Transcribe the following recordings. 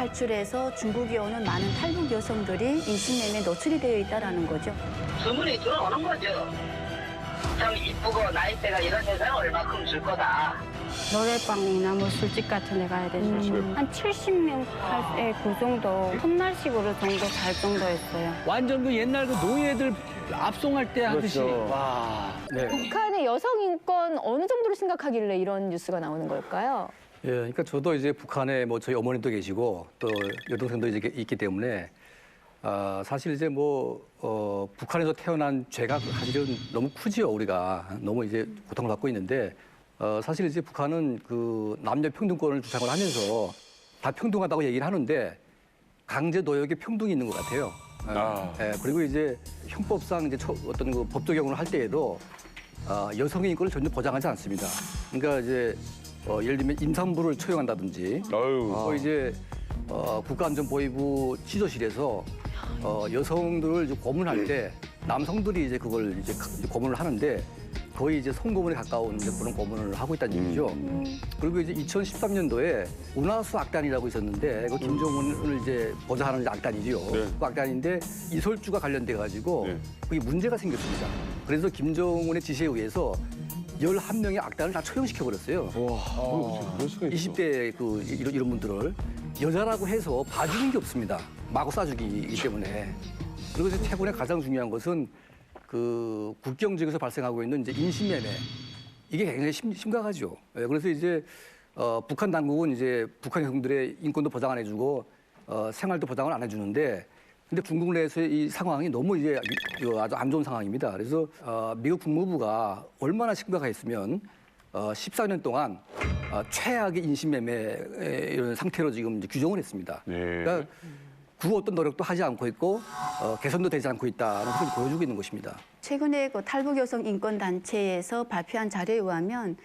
탈출해서 중국에 오는 많은 탈북 여성들이 인신매매에 노출이 되어 있다는 거죠. 주문이 들어오는 거죠. 참 이쁘고 나이대가 이런 여자는 얼마큼 줄 거다. 노래방이나 뭐 술집 같은 데 가야 되죠. 한 70명 할 그 정도 옛날식으로 정도 갈 정도였어요. 완전 그 옛날 그 노예들 압송할 때 하듯이. 그렇죠. 와. 네. 북한의 여성 인권 어느 정도로 생각하길래 이런 뉴스가 나오는 걸까요? 예, 그러니까 저도 이제 북한에 뭐 저희 어머님도 계시고 또 여동생도 이제 있기 때문에 사실 이제 북한에서 태어난 죄가 사실은 너무 크지요. 우리가 너무 이제 고통을 받고 있는데 사실 이제 북한은 그 남녀 평등권을 주장을 하면서 다 평등하다고 얘기를 하는데 강제 노역에 평등이 있는 것 같아요. 예, 그리고 이제 형법상 이제 어떤 그 법 적용을 할 때에도 여성의 인권을 전혀 보장하지 않습니다. 그러니까 이제 예를 들면 임산부를 처형한다든지, 또 이제 국가안전보위부 지도실에서 여성들을 이제 고문할 때 남성들이 이제 그걸 이제 고문을 하는데 거의 이제 성고문에 가까운 이제 그런 고문을 하고 있다는 얘기죠. 그리고 이제 2013년도에 운하수 악단이라고 있었는데 그 김정은을 이제 보좌하는 악단이죠. 그 악단인데 이설주가 관련돼 가지고 그게 문제가 생겼습니다. 그래서 김정은의 지시에 의해서 11명의 악단을 다 처형시켜 버렸어요. 그럴 수가 있어. 20대 이런 분들을 여자라고 해서 봐주는 게 없습니다. 마구 쏴주기이기 때문에. 그리고 이제 최근에 가장 중요한 것은 그 국경 지역에서 발생하고 있는 이제 인신매매, 이게 굉장히 심각하죠. 예, 그래서 이제 북한 당국은 이제 북한 여성들의 인권도 보장 안 해주고 생활도 보장을 안 해주는데, 근데 중국 내에서의 이 상황이 너무 이제 아주 안 좋은 상황입니다. 그래서 미국 국무부가 얼마나 심각했으면 14년 동안 최악의 인신매매 이런 상태로 지금 이제 규정을 했습니다. 그러니까 그 어떤 노력도 하지 않고 있고 개선도 되지 않고 있다는 것을 보여주고 있는 것입니다. 최근에 그 탈북 여성 인권 단체에서 발표한 자료에 의하면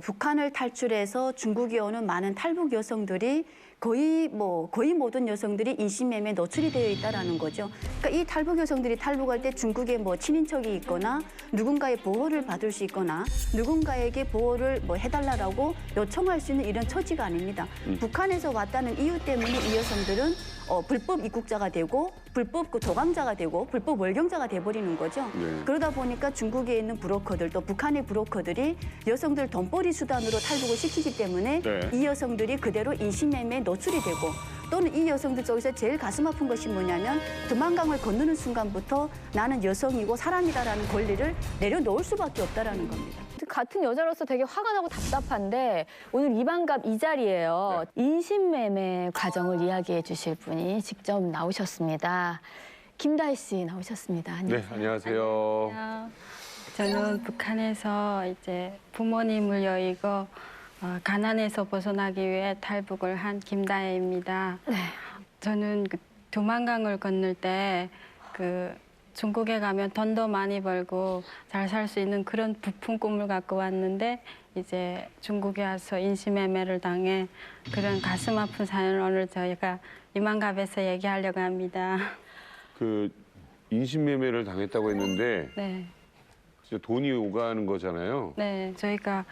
북한을 탈출해서 중국에 오는 많은 탈북 여성들이 거의 모든 여성들이 인신매매에 노출이 되어 있다는 거죠. 그러니까 이 탈북 여성들이 탈북할 때 중국에 친인척이 있거나 누군가의 보호를 받을 수 있거나 누군가에게 보호를 해달라고 요청할 수 있는 이런 처지가 아닙니다. 북한에서 왔다는 이유 때문에 이 여성들은 불법 입국자가 되고 불법 도감자가 되고 불법 월경자가 돼버리는 거죠. 그러다 보니까 중국에 있는 브로커들 또 북한의 브로커들이 여성들 돈벌이 수단으로 탈북을 시키기 때문에 이 여성들이 그대로 인신매매에 노출이 되고, 또는 이 여성들 쪽에서 제일 가슴 아픈 것이 뭐냐면 두만강을 건너는 순간부터 나는 여성이고 사람이다라는 권리를 내려놓을 수밖에 없다라는 겁니다. 같은 여자로서 되게 화가 나고 답답한데 오늘 이반갑 이 자리에요. 인신매매 과정을 이야기해 주실 분이 직접 나오셨습니다. 김다희 씨 나오셨습니다. 안녕하세요. 네, 안녕하세요. 저는 북한에서 이제 부모님을 여의고 가난에서 벗어나기 위해 탈북을 한 김다혜입니다. 네. 저는 그 두만강을 건널 때 중국에 가면 돈도 많이 벌고 잘 살 수 있는 그런 부푼 꿈을 갖고 왔는데 이제 중국에 와서 인신매매를 당해 그런 가슴 아픈 사연을 오늘 저희가 이만갑에서 얘기하려고 합니다. 그 인신매매를 당했다고 했는데 네. 진짜 돈이 오가는 거잖아요. 네, 저희가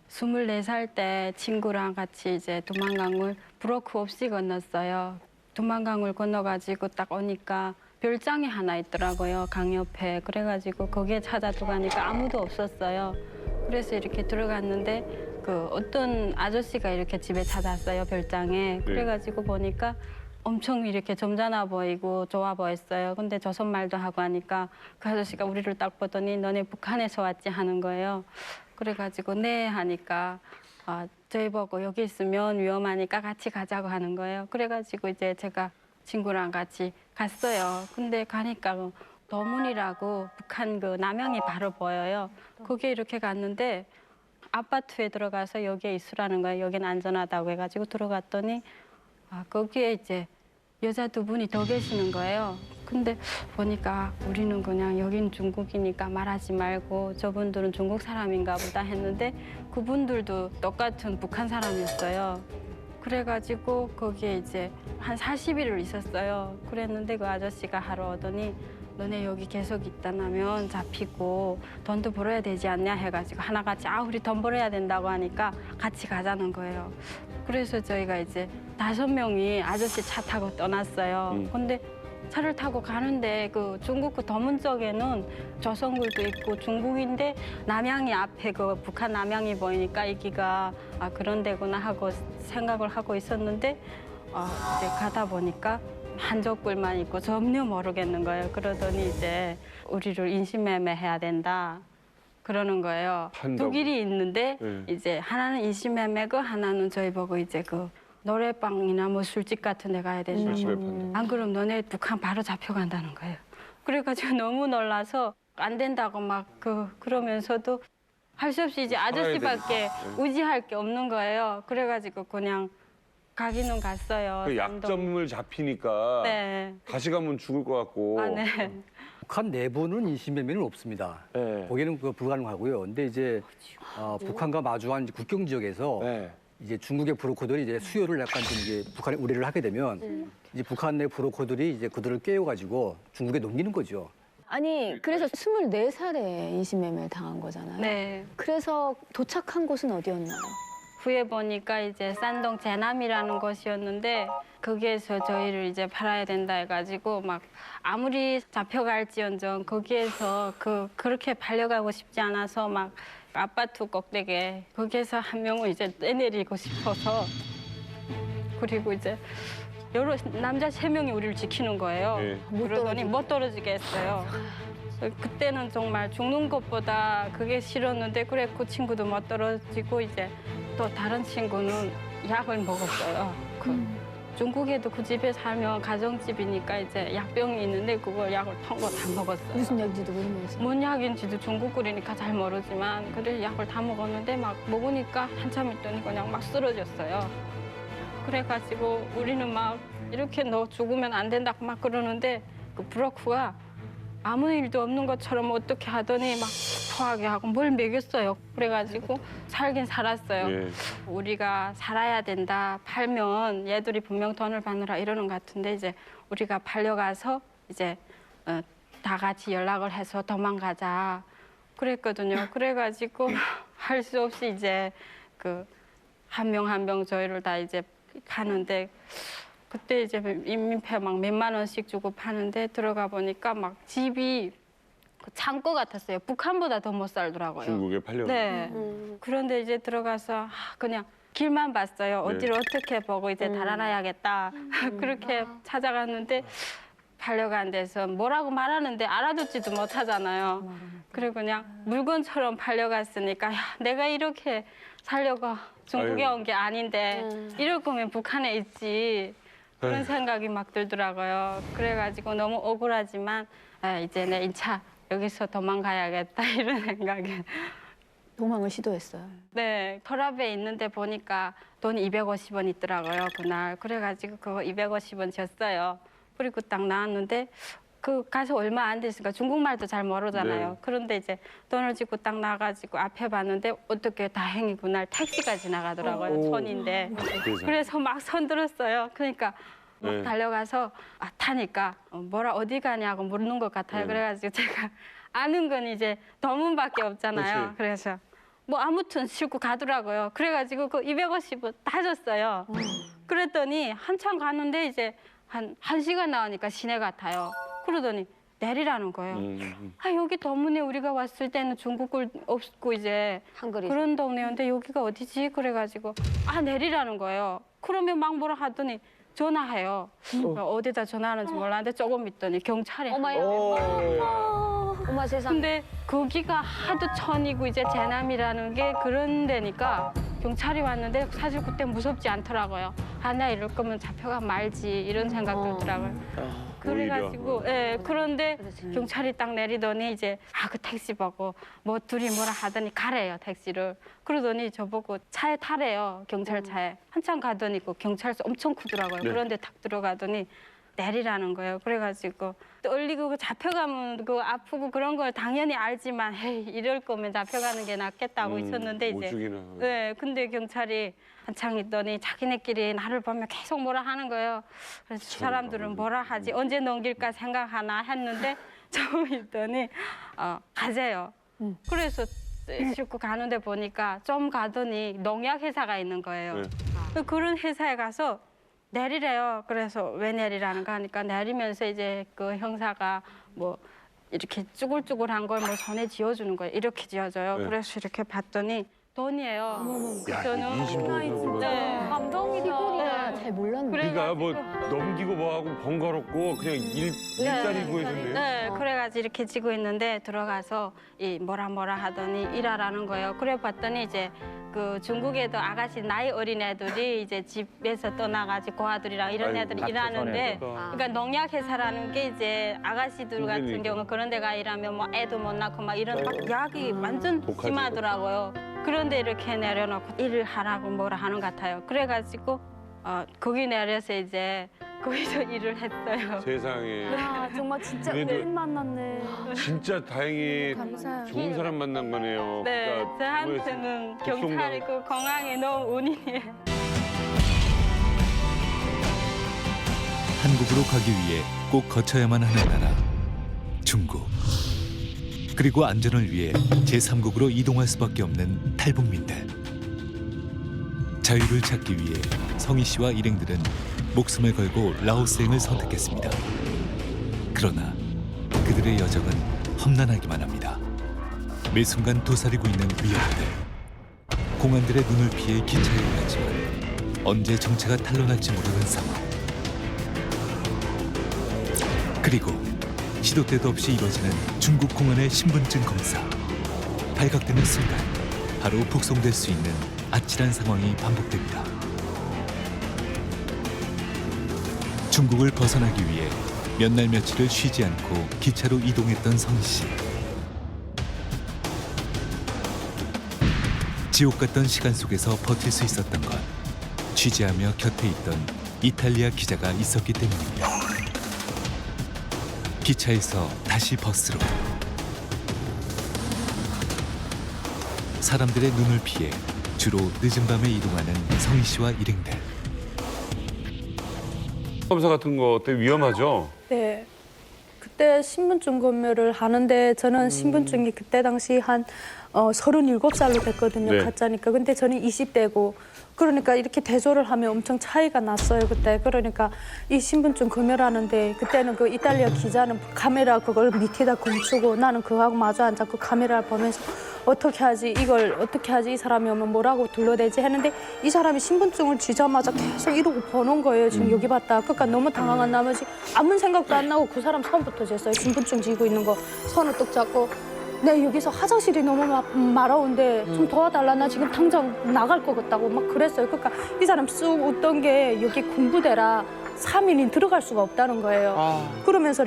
24살 때 친구랑 같이 이제 두만강을 브로커 없이 건넜어요. 두만강을 건너가지고 딱 오니까 별장이 하나 있더라고요, 강 옆에. 그래가지고 거기에 찾아 들어가니까 아무도 없었어요. 그래서 이렇게 들어갔는데 어떤 아저씨가 이렇게 집에 찾았어요, 별장에. 그래가지고 보니까 엄청 이렇게 점잖아 보이고 좋아 보였어요. 근데 조선말도 하고 하니까 그 아저씨가 우리를 딱 보더니 너네 북한에서 왔지 하는 거예요. 그래가지고 네 하니까 저희 보고 여기 있으면 위험하니까 같이 가자고 하는 거예요. 그래가지고 이제 제가 친구랑 같이 갔어요. 근데 가니까 도문이라고 북한 남영이 바로 보여요. 거기에 이렇게 갔는데 아파트에 들어가서 여기에 있으라는 거예요. 여기는 안전하다고 해가지고 들어갔더니 거기에 이제 여자 두 분이 더 계시는 거예요. 근데 보니까 우리는 그냥 여긴 중국이니까 말하지 말고 저분들은 중국 사람인가 보다 했는데 그분들도 똑같은 북한 사람이었어요. 그래가지고 거기에 이제 한 40일을 있었어요. 그랬는데 그 아저씨가 하러 오더니 너네 여기 계속 있다 나면 잡히고 돈도 벌어야 되지 않냐 해가지고 하나같이 우리 돈 벌어야 된다고 하니까 같이 가자는 거예요. 그래서 저희가 이제 5명이 아저씨 차 타고 떠났어요. 근데 차를 타고 가는데 그 중국 그 더문 쪽에는 조선굴도 있고 중국인데 남양이 앞에 그 북한 남양이 보이니까 여기가 아 그런 데구나 하고 생각을 하고 있었는데 이제 가다 보니까 한적굴만 있고 전혀 모르겠는 거예요. 그러더니 이제 우리를 인신매매해야 된다 그러는 거예요. 판다고. 두 길이 있는데 네. 이제 하나는 인신매매고 하나는 저희 보고 이제 그 노래방이나 뭐 술집 같은 데 가야 된다. 술집에 판다. 안 그럼 너네 북한 바로 잡혀간다는 거예요. 그래가지고 너무 놀라서 안 된다고 막 그러면서도 할 수 없이 이제 아저씨밖에 의지할 게 없는 거예요. 그래가지고 그냥 가기는 갔어요. 그 산동. 약점을 잡히니까 네. 다시 가면 죽을 것 같고. 아, 네. 북한 내부는 인신매매는 없습니다. 네. 거기는 그 불가능하고요. 근데 이제 북한과 마주한 이제 국경 지역에서 네. 이제 중국의 브로커들이 이제 수요를 약간 좀 이제 북한에 의뢰를 하게 되면 이제 북한 내 브로커들이 이제 그들을 깨워가지고 중국에 넘기는 거죠. 아니 그래서 24살에 인신매매를 당한 거잖아요. 네. 그래서 도착한 곳은 어디였나요? 후에 보니까 이제 산동 제남이라는 곳이었는데 거기에서 저희를 이제 팔아야 된다 해가지고 막 아무리 잡혀갈지언정 거기에서 그렇게 팔려가고 싶지 않아서 막 아파트 꼭대기에 거기에서 한 명을 이제 떼내리고 싶어서 그리고 이제 여러 남자 3명이 우리를 지키는 거예요. 네. 그러더니 못 떨어지게 했어요. 그때는 정말 죽는 것보다 그게 싫었는데 그래 그 친구도 못 떨어지고 이제 또 다른 친구는 약을 먹었어요. 중국에도 그 집에 살면 가정집이니까 이제 약병이 있는데 그걸 약을 턴 거 다 먹었어요. 무슨 약인지도 모르면서. 뭔 약인지도 중국꿀이니까 잘 모르지만 그래 약을 다 먹었는데 막 먹으니까 한참 있더니 그냥 막 쓰러졌어요. 그래가지고 우리는 막 이렇게 너 죽으면 안 된다고 막 그러는데 그 브로커가 아무 일도 없는 것처럼 어떻게 하더니 막 토하게 하고 뭘 먹였어요. 그래가지고 살긴 살았어요. 예. 우리가 살아야 된다. 팔면 얘들이 분명 돈을 받느라 이러는 것 같은데 이제 우리가 팔려가서 이제 다 같이 연락을 해서 도망가자 그랬거든요. 그래가지고 할 수 없이 이제 그 한 명 한 명 저희를 다 이제 가는데 그때 이제 인민폐 막 몇만 원씩 주고 파는데 들어가 보니까 막 집이 그 창고 같았어요. 북한보다 더 못 살더라고요. 중국에 팔려. 네. 그런데 이제 들어가서 그냥 길만 봤어요. 어디를 어떻게 보고 이제 달아나야겠다. 그렇게 찾아갔는데 팔려간 데서 뭐라고 말하는데 알아듣지도 못하잖아요. 그리고 그냥 물건처럼 팔려갔으니까 야, 내가 이렇게 살려고 중국에 아유. 온 게 아닌데 이럴 거면 북한에 있지. 그런 아유. 생각이 막 들더라고요. 그래가지고 너무 억울하지만 이제 내 인차 여기서 도망가야겠다 이런 생각에. 도망을 시도했어요. 네, 터랍에 있는데 보니까 돈이 250원 있더라고요, 그날. 그래가지고 그거 250원 줬어요. 그리고 딱 나왔는데 그 가서 얼마 안 됐으니까 중국말도 잘 모르잖아요. 네. 그런데 이제 돈을 쥐고 딱 나가지고 앞에 봤는데 어떻게 다행히 그날 택시가 지나가더라고요, 손인데. 그래서 막 손들었어요. 그러니까 막 네. 달려가서 타니까 뭐라 어디 가냐고 물는 것 같아요. 네. 그래가지고 제가 아는 건 이제 도문밖에 없잖아요. 그렇지. 그래서 뭐 아무튼 싣고 가더라고요. 그래가지고 그 250원 다 줬어요. 그랬더니 한참 가는데 이제 한 1시간 나오니까 시내 같아요. 그러더니 내리라는 거예요. 아 여기 도문에 우리가 왔을 때는 중국을 없고 이제 한글이. 그런 동네였는데 여기가 어디지? 그래가지고 내리라는 거예요. 그러면 막 뭐라 하더니 전화해요. 어디다 전화하는지 몰랐는데 조금 있더니 경찰이 어마야. 어마 세상. 근데 거기가 하도 천이고 이제 제남이라는 게 그런 데니까 경찰이 왔는데 사실 그때 무섭지 않더라고요. 나 이럴 거면 잡혀가 말지 이런 생각 들더라고요. 그래가지고 그런데 경찰이 딱 내리더니 이제 그 택시 보고 뭐 둘이 뭐라 하더니 가래요 택시를. 그러더니 저보고 차에 타래요 경찰차에. 한참 가더니 그 경찰서 엄청 크더라고요. 네. 그런데 딱 들어가더니 내리라는 거예요. 그래가지고 떨리고 잡혀가면 그 아프고 그런 걸 당연히 알지만 에이, 이럴 거면 잡혀가는 게 낫겠다고 있었는데 이제 오죽이나. 네, 근데 경찰이 한창 있더니 자기네끼리 나를 보면 계속 뭐라 하는 거예요. 그래서 사람들은 뭐라 하지 언제 넘길까 생각하나 했는데 좀 있더니 가재요. 그래서 싣고 가는데 보니까 좀 가더니 농약 회사가 있는 거예요. 그런 회사에 가서 내리래요. 그래서 왜 내리라는가 하니까 내리면서 이제 그 형사가 뭐 이렇게 쭈글쭈글한 걸 뭐 손에 쥐어주는 거예요. 이렇게 쥐어줘요. 네. 그래서 이렇게 봤더니 돈이에요. 야, 저는 20만 네. 감동이다. 잘 몰랐네. 그러니까 뭐 넘기고 뭐하고 번거롭고 그냥 일자리 구해줬네. 네, 그래가지고 이렇게 지고 있는데 들어가서 이 뭐라 하더니 일하라는 거예요. 그래 봤더니 이제 그 중국에도 아가씨 나이 어린 애들이 이제 집에서 떠나가지고 고아들이랑 이런 아이고, 애들이 일하는데, 그러니까. 그러니까 농약 회사라는 게 이제 아가씨들 같은 힘드니까. 경우 그런 데가 일하면 뭐 애도 못 낳고 막 이런 막 약이 완전 독하죠. 심하더라고요. 그런데 이렇게 내려놓고 일을 하라고 뭐라 하는 것 같아요. 그래가지고 거기 내려서 이제 거기서 일을 했어요. 세상에. 야, 정말 진짜 그래도- 은인 만났네. 진짜 다행히 감사해요. 좋은 사람 만난 거네요. 네, 그러니까 저한테는 북송당- 경찰이고 공항이 너무 운이에요. 한국으로 가기 위해 꼭 거쳐야만 하는 나라 중국. 그리고 안전을 위해 제3국으로 이동할 수밖에 없는 탈북민들. 자유를 찾기 위해 성희 씨와 일행들은 목숨을 걸고 라오스행을 선택했습니다. 그러나 그들의 여정은 험난하기만 합니다. 매 순간 도사리고 있는 위협들. 공안들의 눈을 피해 기차에 올랐지만 언제 정체가 탄로날지 모르는 상황. 그리고 시도 때도 없이 이뤄지는 중국 공안의 신분증 검사. 발각되는 순간 바로 북송될 수 있는 아찔한 상황이 반복됩니다. 중국을 벗어나기 위해 몇 날 며칠을 쉬지 않고 기차로 이동했던 성희 씨. 지옥 같던 시간 속에서 버틸 수 있었던 건 취재하며 곁에 있던 이탈리아 기자가 있었기 때문입니다. 기차에서 다시 버스로. 사람들의 눈을 피해 주로 늦은 밤에 이동하는 성희 씨와 일행들. 검사 같은 거 때 위험하죠? 네. 그때 신분증 검열을 하는데 저는 신분증이 그때 당시 한 37살로 됐거든요. 네. 가짜니까. 근데 저는 20대고 그러니까 이렇게 대조를 하면 엄청 차이가 났어요. 그때. 그러니까 이 신분증 검열하는데 그때는 그 이탈리아 기자는 카메라 그걸 밑에다 감추고 나는 그거하고 마주 앉았고 카메라를 보면서 어떻게 하지? 이걸 어떻게 하지? 이 사람이 오면 뭐라고 둘러대지? 했는데 이 사람이 신분증을 쥐자마자 계속 이러고 보는 거예요. 지금 여기 봤다. 그러니까 너무 당황한 나머지 아무 생각도 안 나고 그 사람 손부터 쟀어요. 신분증 쥐고 있는 거 손을 뚝 잡고 네, 여기서 화장실이 너무 마려운데 좀 도와달라. 나 지금 당장 나갈 것 같다고 막 그랬어요. 그러니까 이 사람 쑥 웃던 게 여기 군부대라 3인이 들어갈 수가 없다는 거예요. 그러면서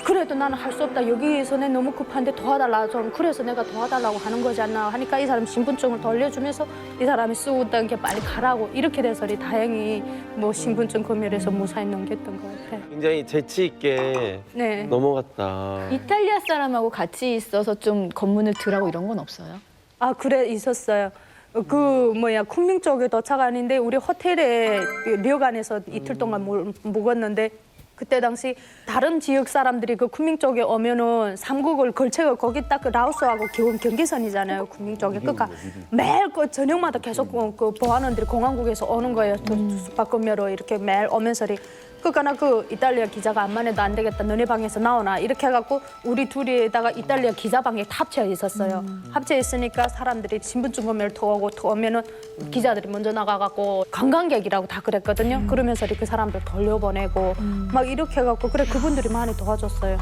그래도 나는 할 수 없다. 여기서 내 너무 급한데 도와달라 좀. 그래서 내가 도와달라고 하는 거지 않나 하니까 이 사람 신분증을 돌려주면서 이 사람이 쑥 웃던 게 빨리 가라고 이렇게 돼서 다행히 뭐 신분증 검열에서 무사히 넘겼던 것 같아요. 굉장히 재치 있게 네. 넘어갔다. 이탈리아 사람하고 같이 있어서 좀 검문을 덜하고 이런 건 없어요? 아, 그래 있었어요. 쿤밍 쪽에 도착하는데 우리 호텔에 료관에서 이틀 동안 묵었는데 그때 당시 다른 지역 사람들이 그 쿤밍 쪽에 오면은 삼국을 걸쳐가 거기 딱 그 라오스하고 경계선이잖아요. 쿤밍 쪽에. 그러니까 매일 그 저녁마다 계속 그 보안원들이 공항국에서 오는 거예요. 숙박 금요로 이렇게 매일 오면서 그러니까 나 그 이탈리아 기자가 암만 해도 안 되겠다. 너네 방에서 나오나 이렇게 해갖고 우리 둘이다가 이탈리아 기자 방에 합쳐 있었어요. 합쳐 있으니까 사람들이 신분증 검열 오면은 기자들이 먼저 나가갖고 관광객이라고 다 그랬거든요. 그러면서 그 사람들 돌려보내고 막 이렇게 해갖고 그래 그분들이 많이 도와줬어요.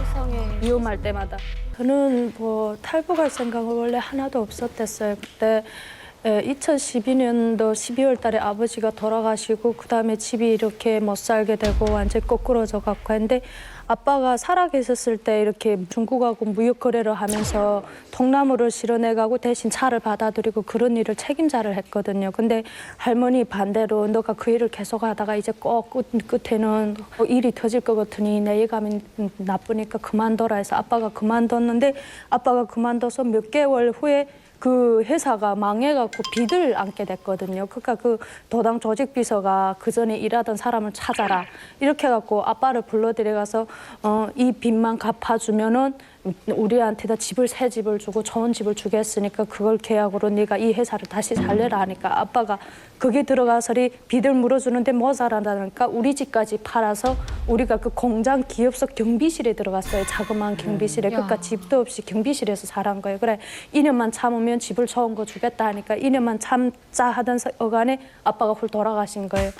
위험할 때마다. 저는 뭐 탈북할 생각은 원래 하나도 없었댔어요. 그때 2012년도 12월 달에 아버지가 돌아가시고 그다음에 집이 이렇게 못 살게 되고 완전히 거꾸로져 갖고 했는데 아빠가 살아계셨을 때 이렇게 중국하고 무역 거래를 하면서 통나무를 실어내가고 대신 차를 받아들이고 그런 일을 책임자를 했거든요. 근데 할머니 반대로 너가 그 일을 계속하다가 이제 꼭 끝에는 일이 터질 것 같으니 내 예감이 나쁘니까 그만둬라 해서 아빠가 그만뒀는데 아빠가 그만둬서 몇 개월 후에 그 회사가 망해갖고 빚을 안게 됐거든요. 그러니까 그 도당 조직 비서가 그 전에 일하던 사람을 찾아라 이렇게 해갖고 아빠를 불러들여가서 이 빚만 갚아주면은 우리한테다 집을 새 집을 주고 좋은 집을 주겠으니까 그걸 계약으로 네가 이 회사를 다시 살려라 하니까 아빠가 거기 들어가서리 빚을 물어주는데 모자란다니까 우리 집까지 팔아서 우리가 그 공장 기업소 경비실에 들어갔어요. 자그마한 경비실에. 그러니까 집도 없이 경비실에서 살한 거예요. 그래 2년만 참으면 집을 좋은 거 주겠다 하니까 2년만 참자 하던 어간에 아빠가 훌 돌아가신 거예요.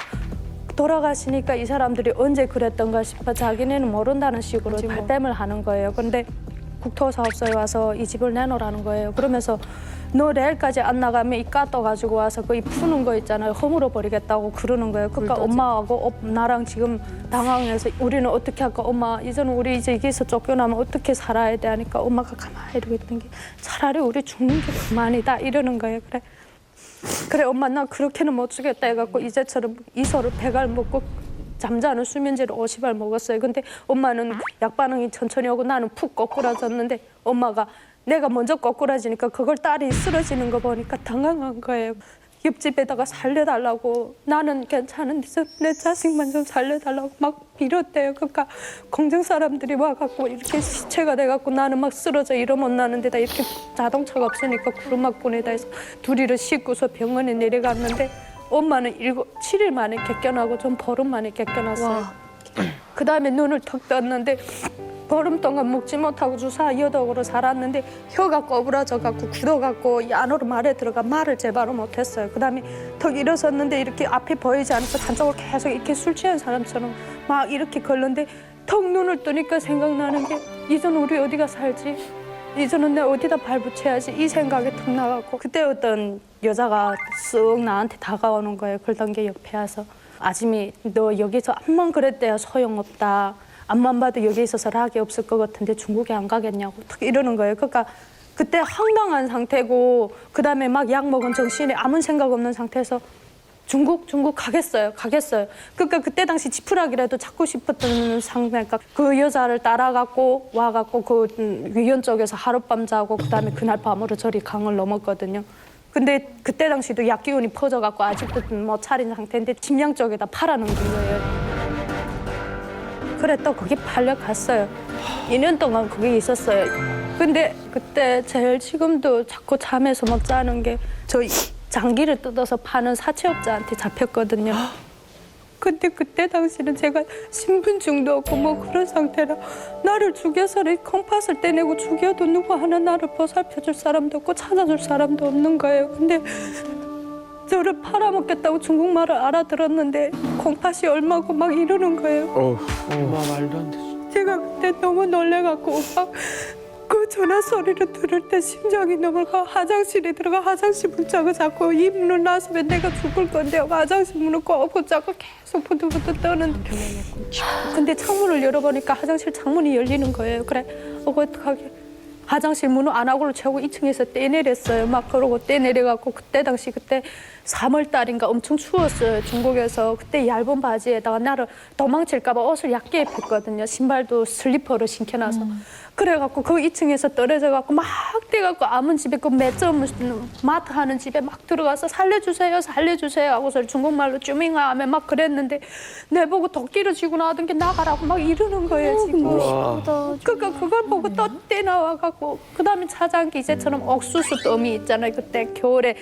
돌아가시니까 이 사람들이 언제 그랬던가 싶어 자기네는 모른다는 식으로 발뺌을 하는 거예요. 근데 국토사업소에 와서 이 집을 내놓으라는 거예요. 그러면서 너 내일까지 안 나가면 이 까떠 가지고 와서 그 이 푸는 거 있잖아요. 허물어 버리겠다고 그러는 거예요. 그러니까 엄마하고 나랑 지금 당황해서 우리는 어떻게 할까? 엄마 이제는 우리 이제 여기서 쫓겨나면 어떻게 살아야 돼 하니까 엄마가 가만히 이러고 있던 게 차라리 우리 죽는 게 그만이다 이러는 거예요. 그래 엄마 나 그렇게는 못 주겠다 해갖고 이제처럼 이소를 100알 먹고 잠자는 수면제를 50알 먹었어요. 근데 엄마는 약 반응이 천천히 오고 나는 푹 꼬꾸라졌는데 엄마가 내가 먼저 꼬꾸라지니까 그걸 딸이 쓰러지는 거 보니까 당황한 거예요. 옆집에다가 살려달라고 나는 괜찮은데 내 자식만 좀 살려달라고 막 빌었대요. 그러니까 공장 사람들이 와갖고 이렇게 시체가 돼갖고 나는 막 쓰러져 일어 못 나는 데다 이렇게 자동차가 없으니까 구르막군에다 해서 둘이를 싣고서 병원에 내려갔는데 엄마는 7일 만에 객견하고 좀 보름 만에 객견했어요. 그다음에 눈을 턱 떴는데 보름 동안 먹지 못하고 주사 여독으로 살았는데 혀가 꼬부라져갖고 굳어갖고 이 안으로 말에 들어가 말을 제대로 못했어요. 그다음에 턱 일어섰는데 이렇게 앞이 보이지 않아서 한쪽을 계속 이렇게 술 취한 사람처럼 막 이렇게 걸는데 턱 눈을 뜨니까 생각나는 게 이제는 우리 어디가 살지? 이제는 내가 어디다 발 붙여야지 이 생각이 턱 나갖고 그때 어떤 여자가 쓱 나한테 다가오는 거예요. 그러던 게 옆에 와서 아줌이 너 여기서 암만 그랬대야 소용없다. 앞만 봐도 여기 있어서 락이 없을 것 같은데 중국에 안 가겠냐고 이러는 거예요. 그러니까 그때 황당한 상태고 그다음에 막 약 먹은 정신에 아무 생각 없는 상태에서 중국 가겠어요. 그러니까 그때 당시 지푸라기라도 찾고 싶었던 상태니까 그 여자를 따라갖고 와갖고 그 위원 쪽에서 하룻밤 자고 그다음에 그날 밤으로 저리 강을 넘었거든요. 근데 그때 당시도 약 기운이 퍼져갖고 아직도 뭐 차린 상태인데 침양 쪽에다 팔아놓은 거예요. 그래 또 거기 팔려갔어요. 2년 동안 거기 있었어요. 근데 그때 제일 지금도 자꾸 잠에서 못 자는 게 저희 장기를 뜯어서 파는 사채업자한테 잡혔거든요. 근데 그때 당시는 제가 신분증도 없고 뭐 그런 상태라 나를 죽여서 콩팥을 떼내고 죽여도 누구 하나 나를 보살펴줄 사람도 없고 찾아줄 사람도 없는 거예요. 근데 저를 팔아먹겠다고 중국말을 알아들었는데 콩팥이 얼마고 막 이러는 거예요. 엄마 말도 안 돼. 제가 그때 너무 놀래갖고 오빠 그 전화 소리를 들을 때 심장이 넘어가 화장실에 들어가 화장실 문짝을 잡고 이 문을 나서면 내가 죽을 건데 화장실 문을 꼭 붙잡고 계속 부들부들 떠는데 근데 창문을 열어보니까 화장실 창문이 열리는 거예요. 그래 어떡하게 화장실 문을 안 하고를 채우고 2층에서 떼내렸어요. 막 그러고 떼내려갖고 그때 당시 그때 3월 달인가 엄청 추웠어요. 중국에서 그때 얇은 바지에다가 나를 도망칠까 봐 옷을 얇게 입혔거든요. 신발도 슬리퍼로 신겨놔서. 그래갖고 그 2층에서 떨어져갖고 막 뛰어갖고 아문 집에 그 매점 마트 하는 집에 막 들어가서 살려주세요 하고서 중국말로 쭈밍아 하면 막 그랬는데 내보고 도끼를 쥐고 나왔던 게 나가라고 막 이러는 거예요 지금. 그러니까 그걸 보고 또 뛰어나와갖고 그다음에 찾아온 게 이제처럼 옥수수 더미 있잖아요. 그때 겨울에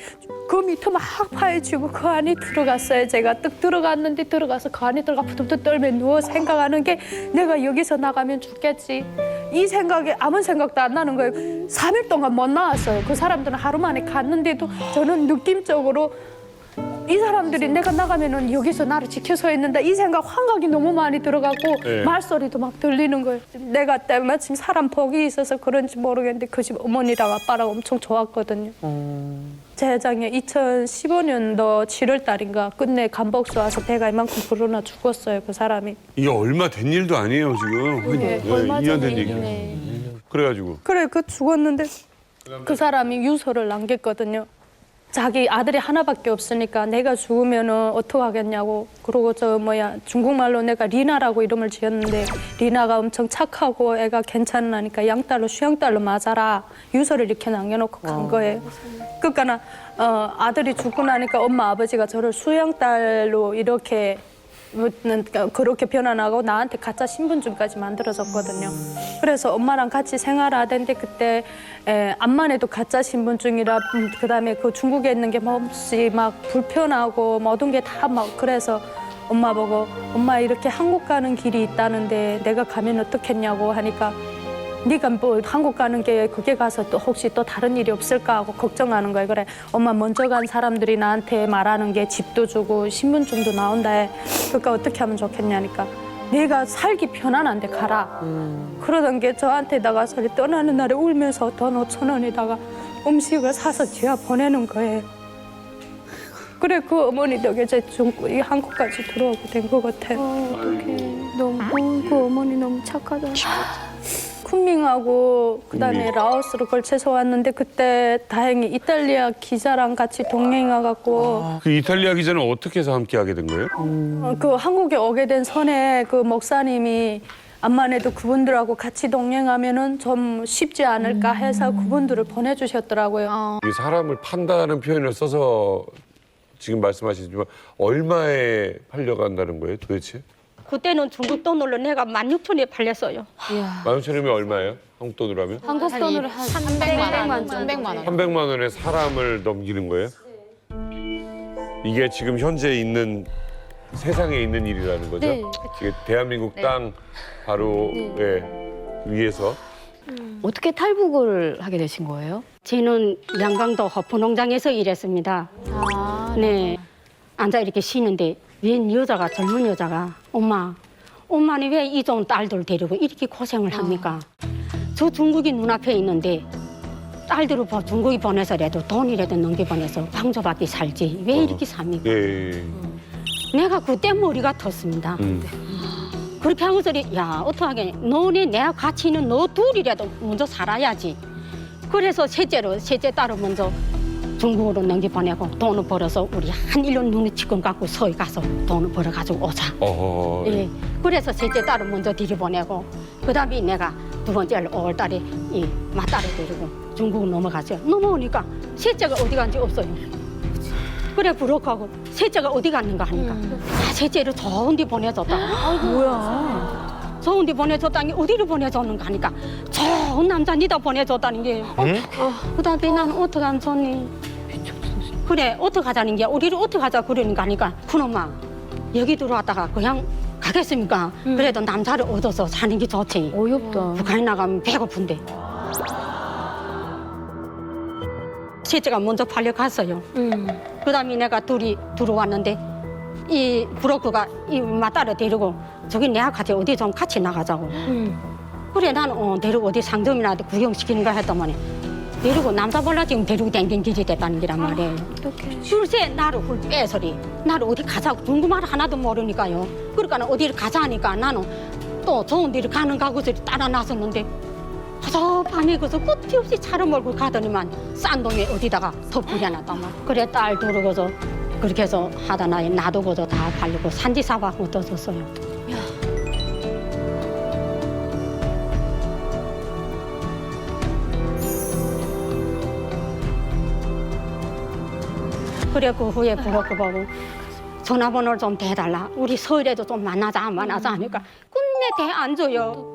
그 밑에 막 파헤치고 그 안에 들어갔어요. 제가 뜩 들어갔는데 들어가서 그 안에 들어가 부들부들 떨며 누워 생각하는 게 내가 여기서 나가면 죽겠지. 이 생각에 아무 생각도 안 나는 거예요. 3일 동안 못 나왔어요. 그 사람들은 하루 만에 갔는데도 저는 느낌적으로 이 사람들이 내가 나가면은 여기서 나를 지켜서 있는다. 이 생각 환각이 너무 많이 들어가고 말소리도 막 들리는 거예요. 내가 때마침 사람 복이 있어서 그런지 모르겠는데 그 집 어머니랑 아빠랑 엄청 좋았거든요. 재작년 2015년도 7월 달인가 끝내 간복수 와서 배가 이만큼 불어나 죽었어요. 그 사람이. 이게 얼마 된 일도 아니에요 지금. 네, 2년 된 얘기. 그래가지고. 그래 그 죽었는데 그 사람이 유서를 남겼거든요. 자기 아들이 하나밖에 없으니까 내가 죽으면은 어떡하겠냐고. 그러고 중국말로 내가 리나라고 이름을 지었는데 리나가 엄청 착하고 애가 괜찮으니까 양딸로 수양딸로 맞아라. 유서를 이렇게 남겨놓고 간 거예요. 그러니까 아들이 죽고 나니까 엄마 아버지가 저를 수양딸로 이렇게 그렇게 변환하고 나한테 가짜 신분증까지 만들어줬거든요. 그래서 엄마랑 같이 생활하던데 그때 암만 해도 가짜 신분증이라 그다음에 그 중국에 있는 게 몹시 막 불편하고 모든 게 다 막 그래서 엄마 보고 엄마 이렇게 한국 가는 길이 있다는데 내가 가면 어떻겠냐고 하니까 네가 뭐 한국 가는 게 그게 가서 또 혹시 또 다른 일이 없을까 하고 걱정하는 거예요. 그래 엄마 먼저 간 사람들이 나한테 말하는 게 집도 주고 신분증도 나온다 해. 그러니까 어떻게 하면 좋겠냐니까 내가 살기 편안한데 가라. 그러던 게 저한테 나가서 떠나는 날에 울면서 돈 5,000원에다가 음식을 사서 제가 보내는 거예요. 그래 그 어머니 덕에 제 한국까지 들어오게 된 것 같아요. 어떡해. 너무 그 어머니 너무 착하다. 쿤밍하고 그다음에 라오스로 걸쳐서 왔는데 그때 다행히 이탈리아 기자랑 같이 동행해갖고 그 이탈리아 기자는 어떻게 해서 함께 하게 된 거예요? 그 한국에 오게 된 선에 그 목사님이 암만 해도 그분들하고 같이 동행하면은 좀 쉽지 않을까 해서 그분들을 보내주셨더라고요. 이 사람을 판다는 표현을 써서 지금 말씀하시지만 얼마에 팔려간다는 거예요, 도대체? 그때는 중국 돈으로 내가 16,000원에 팔렸어요. 16,000원이면 얼마예요? 한국 돈으로 하면? 한국 돈으로 한 300만 원. 300만 원에 사람을 넘기는 거예요? 이게 지금 현재 있는 세상에 있는 일이라는 거죠? 네. 이게 대한민국 땅 바로 위에서 어떻게 탈북을 하게 되신 거예요? 저는 양강도 허프농장에서 일했습니다. 네. 앉아 이렇게 쉬는데 웬 여자가 젊은 여자가 엄마는 왜 이 좋은 딸들 데리고 이렇게 고생을 합니까? 저 중국이 눈앞에 있는데 딸들을 중국이 보내서라도 돈이라도 넘겨보내서 방조받기 살지 왜 이렇게 삽니까? 예. 내가 그때 머리가 텄습니다. 그렇게 하고서 야 어떡하게 너네 내가 같이 있는 너 둘이라도 먼저 살아야지. 그래서 셋째 딸을 먼저 중국으로 넘겨보내고 돈을 벌어서 우리 한 1년 눈에 지금 갖고 서울 가서 돈을 벌어가지고 오자. 예. 그래서 셋째 딸을 먼저 들여보내고 그다음에 내가 두 번째를 5월 달에 이 맏딸을 데리고 중국으로 넘어갔어요. 넘어오니까 셋째가 어디 간지 없어요. 그래 부럽고 셋째가 어디 갔는가 하니까 셋째를 좋은 데 보내줬다. 뭐야? 좋은 데 보내줬다니 어디를 보내줬는가 하니까 좋은 남자 니다 보내줬다는 게 그다음에 나는 어떻게 하면 좋니? 그래 어떡하자는 게 우리를 어떡하자 그러니까 하니까 그놈아 여기 들어왔다가 그냥 가겠습니까? 그래도 남자를 얻어서 사는 게 좋지. 어이없다. 북한에 나가면 배고픈데. 셋째가 먼저 팔려갔어요. 그다음에 내가 둘이 들어왔는데 이 브로커가 이 맏딸을 데리고 저기 내가 같이 어디 좀 같이 나가자고. 그래 나는 데리고 어디 상점이나 구경시키는가 했더니 데리고 남자 몰라 지금 데리고 댕긴 길이 됐다는 게란 말이에요. 둘째 나를 훌 빼서리 나를 어디 가자고 궁금한 하나도 모르니까요. 그러니까 어디를 가자 하니까 나는 또 좋은 데를 가는 가구들이 따라 나섰는데 저 밤에 그서 끝이 없이 차를 몰고 가더니만 싼동에 어디다가 더 부려놨단 말이야. 그래 딸 두르고서 그렇게 해서 하다 나에 나도 그저 다 팔리고 산지사박 얻어줬어요. 그래 그 후에 부럽고 보고 전화번호를 좀 대달라. 우리 서울에도 좀 만나자 하니까 끝내 대 안 줘요.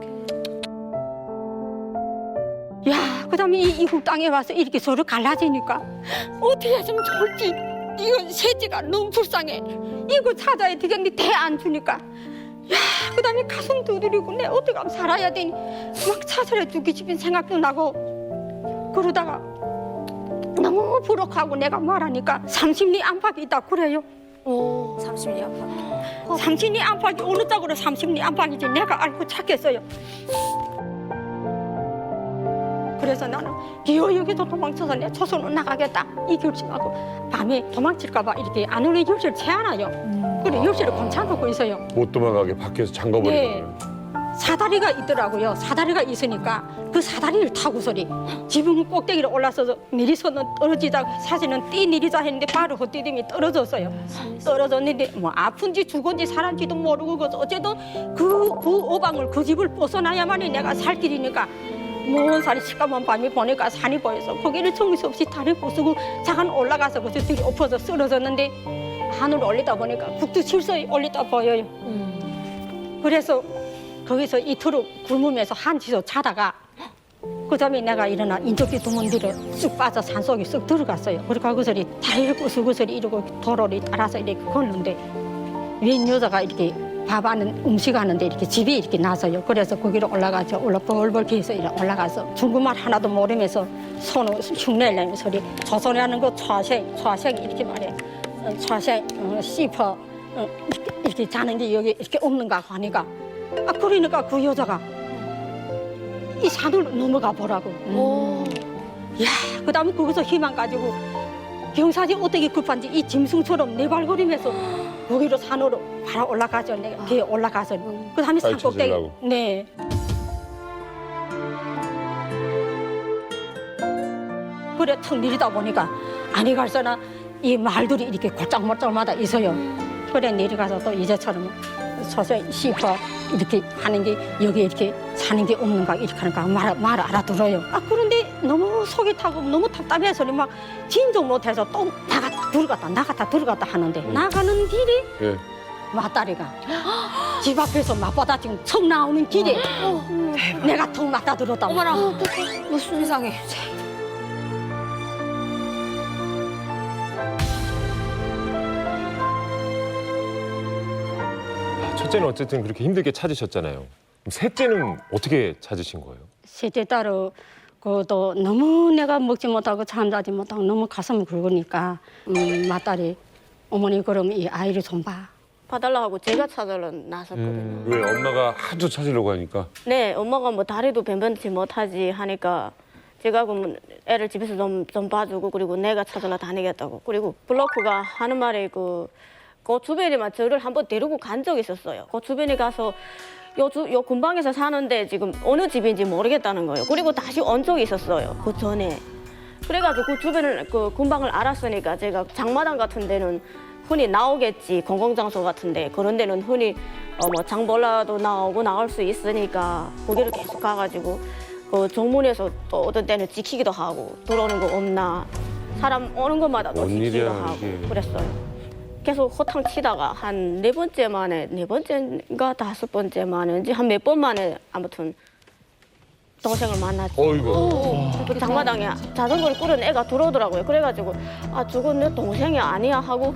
야, 그다음에 이 이국 땅에 와서 이렇게 서로 갈라지니까 어떻게 했으면 좋을지 이거 셋째가 너무 불쌍해. 이거 찾아야 되겠는데 대 안 주니까 야, 그다음에 가슴 두드리고 내 어떻게 하면 살아야 되니 막 찾아내 주기 싶은 생각도 나고 그러다가 너무 부럽하고 내가 말하니까 30리 안팎이 있다 그래요. 30리 안팎. 30리 안팎이 어느 쪽으로 30리 안팎인지 내가 알고 찾겠어요. 그래서 나는 기어역에서 도망쳐서 내 조선으로 나가겠다 이 결심하고 밤에 도망칠까 봐 이렇게 안으로 열쇠를 채워놔요. 그래 열쇠를 감춰놓고 있어요. 못 도망가게 밖에서 잠궈버리는 네. 거예요. 사다리가 있더라고요. 사다리가 있으니까 그 사다리를 타고서리 지붕 꼭대기로 올라서서 내리서는 떨어지자 사실은 뛰내리자 했는데 바로 헛디딤이 떨어졌어요. 떨어졌는데 뭐 아픈지 죽은지 살았는지도 모르고 그래서 어쨌든 그 어방을 그 집을 벗어나야만이 내가 살 길이니까 먼 산이 시까만 밤에 보니까 산이 보여서 거기를 정신없이 다리 부수고 잠깐 올라가서 그래서 들이 엎어서 쓰러졌는데 하늘을 올리다 보니까 북두 칠성이 올리다 보여요. 그래서 거기서 이틀을 굶으면서 한치서 자다가 그다음에 내가 일어나 인적기 두문들에 쑥 빠져 산속에 쑥 들어갔어요. 그러니까 그것이 다리를 구슬구슬 이러고 도로를 따라서 이렇게 걷는데 웬 여자가 이렇게 밥 하는 음식 하는데 이렇게 집이 이렇게 나서요. 그래서 거기로 올라가서 벌벌 기어서 올라가서 중국말 하나도 모르면서 손을 흉내내는 소리 조선이라는 거 좌생 이렇게 말해. 좌생 씹어 이렇게 자는 게 여기 이렇게 없는가 하니까 그러니까 그 여자가 이 산을 넘어가 보라고. 야, 그다음에 거기서 희망 가지고 경사지 어떻게 급한지 이 짐승처럼 내발거리면서 거기로 산으로 바로 올라가죠. 내가 뒤에 올라가서 그다음에 산 꼭대기. 네. 그래 턱 내리다 보니까 아니 갈서나 이 말들이 이렇게 골짝몰짝마다 있어요. 그래 내려가서 또 이제처럼 서서히 씹어 이렇게 하는 게 여기 이렇게 사는 게 없는가 이렇게 하니까 말 알아들어요. 그런데 너무 속이 타고 너무 답답해서 막 진정 못해서 또 나갔다 들어갔다 하는데 나가는 길이 예. 맞다리가 집 앞에서 맞바다 지금 척 나오는 길에 내가 턱 맞다 들었다. 어머나 무슨 세상에. 첫째는 어쨌든 그렇게 힘들게 찾으셨잖아요. 그럼 셋째는 어떻게 찾으신 거예요? 셋째 딸은 그것도 너무 내가 먹지 못하고 잠자지 못하고 너무 가슴이 굵으니까 맏딸이 어머니 그럼 이 아이를 좀 봐달라고 하고 제가 찾으러 나섰거든요. 왜 엄마가 하도 찾으려고 하니까? 네, 엄마가 뭐 다리도 변변치 못하지 하니까 제가 그럼 애를 집에서 좀 봐주고 그리고 내가 찾으러 다니겠다고. 그리고 블로크가 하는 말이 그 주변에만 저를 한번 데리고 간 적이 있었어요. 그 주변에 가서 요 근방에서 사는데 지금 어느 집인지 모르겠다는 거예요. 그리고 다시 온 적이 있었어요. 그 전에. 그래가지고 그 주변을 그 근방을 알았으니까 제가 장마당 같은 데는 흔히 나오겠지. 공공장소 같은데 그런 데는 흔히 뭐 장볼라도 나올 수 있으니까 거기를 계속 가가지고 그 정문에서 또 어떤 때는 지키기도 하고 들어오는 거 없나 사람 오는 것마다 또 지키기도 하고 그랬어요. 계속 호탕 치다가 한 네 번째인가 다섯 번째 만인지 한 몇 번 만에 아무튼 동생을 만났죠. 어이구. 그 장마당에 자전거를 끌은 애가 들어오더라고요. 그래가지고 저건 내 동생이 아니야 하고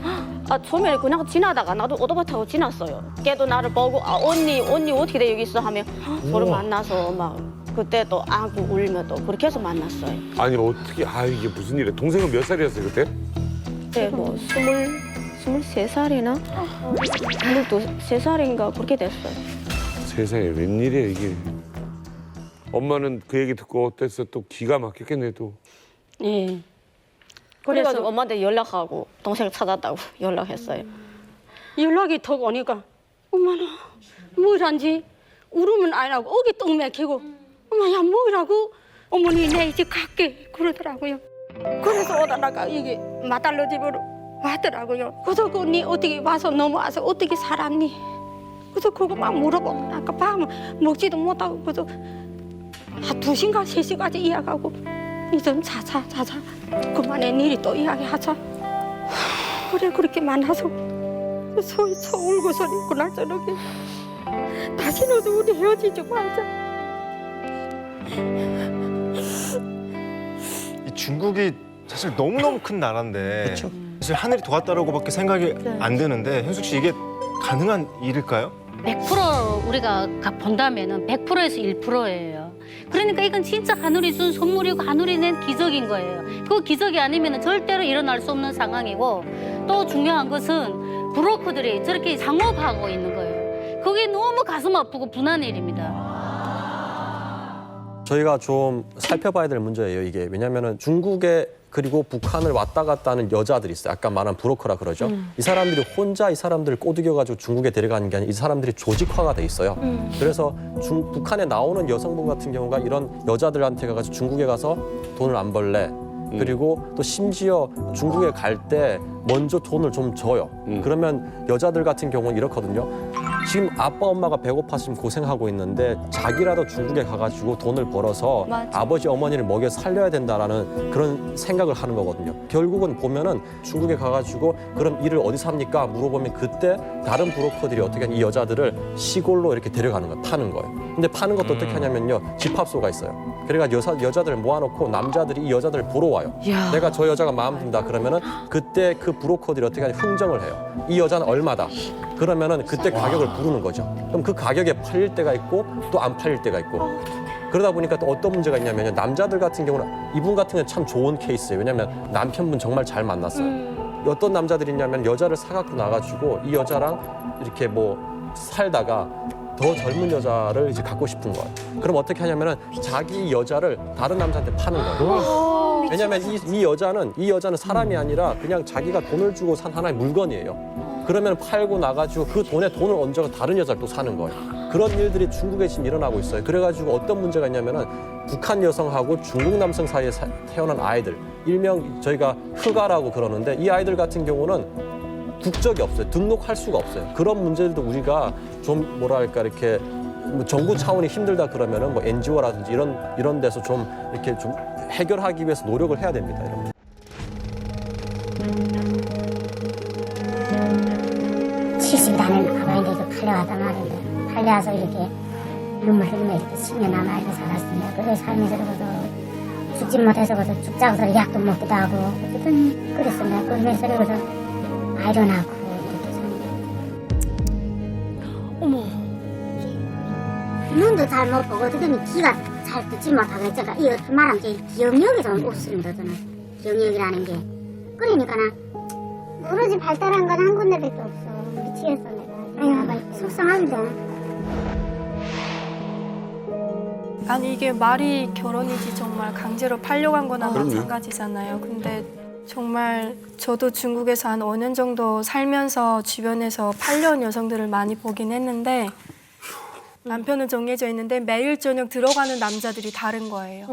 처음에 그냥 지나다가 나도 오토바이 타고 지났어요. 걔도 나를 보고 언니 어떻게 돼 여기 있어 하면 서로 만나서 막 그때 또 안고 울며 또 그렇게 해서 만났어요. 아니 어떻게 이게 무슨 일이야? 동생은 몇 살이었어요 그때? 그때 뭐 23살이나 22살인가 그렇게 됐어요. 세상에 웬일이야 이게. 엄마는 그 얘기 듣고 어땠어? 또 기가 막혔겠네 또. 예. 그래서 엄마한테 연락하고 동생 찾았다고 연락했어요. 연락이 더 오니까 엄마나 뭐란지 울으면 안 하고 어기 떡 맥히고 엄마야 뭐라고 어머니 내 이제 갈게 그러더라고요. 그래서 오다가 이게 마달로 집으로 왔더라고요. 그래서 언니 어떻게 와서 넘어와서 어떻게 살았니? 그래서 그거 막 물어보고 아까 밤 먹지도 못하고 그래서 한 2시간 3시까지 이야기하고 이제 자자 그만해 내일 또 이야기하자. 그래 그렇게 만나서 서울서 울고서 그날 저녁에 다시는 우리 헤어지지 말자. 이 중국이 사실 너무너무 큰 나라인데 사실 하늘이 도왔다라고밖에 생각이 안 드는데 현숙 씨 이게 가능한 일일까요? 100% 우리가 본다면은 100%에서 1%예요. 그러니까 이건 진짜 하늘이 준 선물이고 하늘이 낸 기적인 거예요. 그 기적이 아니면 절대로 일어날 수 없는 상황이고 또 중요한 것은 브로커들이 저렇게 상업하고 있는 거예요. 그게 너무 가슴 아프고 분한 일입니다. 저희가 좀 살펴봐야 될 문제예요, 이게. 왜냐하면 중국에 그리고 북한을 왔다 갔다 하는 여자들이 있어요. 아까 말한 브로커라 그러죠. 이 사람들이 혼자 이 사람들을 꼬드겨가지고 중국에 데려가는 게 아니라 이 사람들이 조직화가 돼 있어요. 그래서 북한에 나오는 여성분 같은 경우가 이런 여자들한테 가서 중국에 가서 돈을 안 벌래. 그리고 또 심지어 중국에 갈 때 먼저 돈을 좀 줘요. 그러면 여자들 같은 경우는 이렇거든요. 지금 아빠 엄마가 배고파서 지금 고생하고 있는데 자기라도 중국에 가가지고 돈을 벌어서 아버지 어머니를 먹여 살려야 된다라는 그런 생각을 하는 거거든요. 결국은 보면은 중국에 가가지고 그럼 일을 어디서 합니까? 물어보면 그때 다른 브로커들이 어떻게 하면 이 여자들을 시골로 이렇게 데려가는 거예요. 파는 거예요. 근데 파는 것도 어떻게 하냐면요. 집합소가 있어요. 그러니까 여자들을 모아놓고 남자들이 이 여자들을 보러 와요. 야. 내가 저 여자가 마음 든다 그러면은 그때 그 브로커들이 어떻게 하냐 흥정을 해요. 이 여자는 얼마다. 그러면은 그때 가격을 부르는 거죠. 그럼 그 가격에 팔릴 때가 있고 또 안 팔릴 때가 있고. 그러다 보니까 또 어떤 문제가 있냐면요. 남자들 같은 경우는 이분 같은 경우는 참 좋은 케이스예요. 왜냐하면 남편분 정말 잘 만났어요. 어떤 남자들이 있냐면 여자를 사갖고 나가지고 이 여자랑 이렇게 뭐 살다가 더 젊은 여자를 이제 갖고 싶은 거예요. 그럼 어떻게 하냐면은 자기 여자를 다른 남자한테 파는 거예요. 왜냐하면 이 여자는 사람이 아니라 그냥 자기가 돈을 주고 산 하나의 물건이에요. 그러면 팔고 나가지고 그 돈에 돈을 얹어서 다른 여자를 또 사는 거예요. 그런 일들이 중국에 지금 일어나고 있어요. 그래가지고 어떤 문제가 있냐면은 북한 여성하고 중국 남성 사이에 태어난 아이들, 일명 저희가 흑아라고 그러는데 이 아이들 같은 경우는 국적이 없어요. 등록할 수가 없어요. 그런 문제들도 우리가 좀 뭐랄까 이렇게 뭐 정부 차원이 힘들다 그러면은 뭐 NGO라든지 이런 데서 좀 이렇게 좀 해결하기 위해서 노력을 해야 됩니다. 이런. 70단을 가만히 팔려왔단 말인데 팔려와서 이렇게 눈물 흘리며 이렇게 10년 남아 이렇게 살았습니다. 그래 살면서도 죽지 못해서 죽자고 서 약도 먹기도 하고 어쨌든 그랬습니다. 그러면서 그래서 아이도 낳고 이렇게 삽니다. 어머. 눈도 잘 못 보고 어떻게 귀가 잘 듣지 못하고 제가 이 어떻게 말하면 기억력이 좀 없습니다. 저는 기억력이라는 게 그러니까는 오로지 발달한 건 한 군데밖에 없어. 미치겠어 내가. 속상합니다. 아니 이게 말이 결혼이지 정말 강제로 팔려간 거나 그럼요. 마찬가지잖아요. 근데 정말 저도 중국에서 한 5년 정도 살면서 주변에서 팔려온 여성들을 많이 보긴 했는데 남편은 정해져 있는데 매일 저녁 들어가는 남자들이 다른 거예요.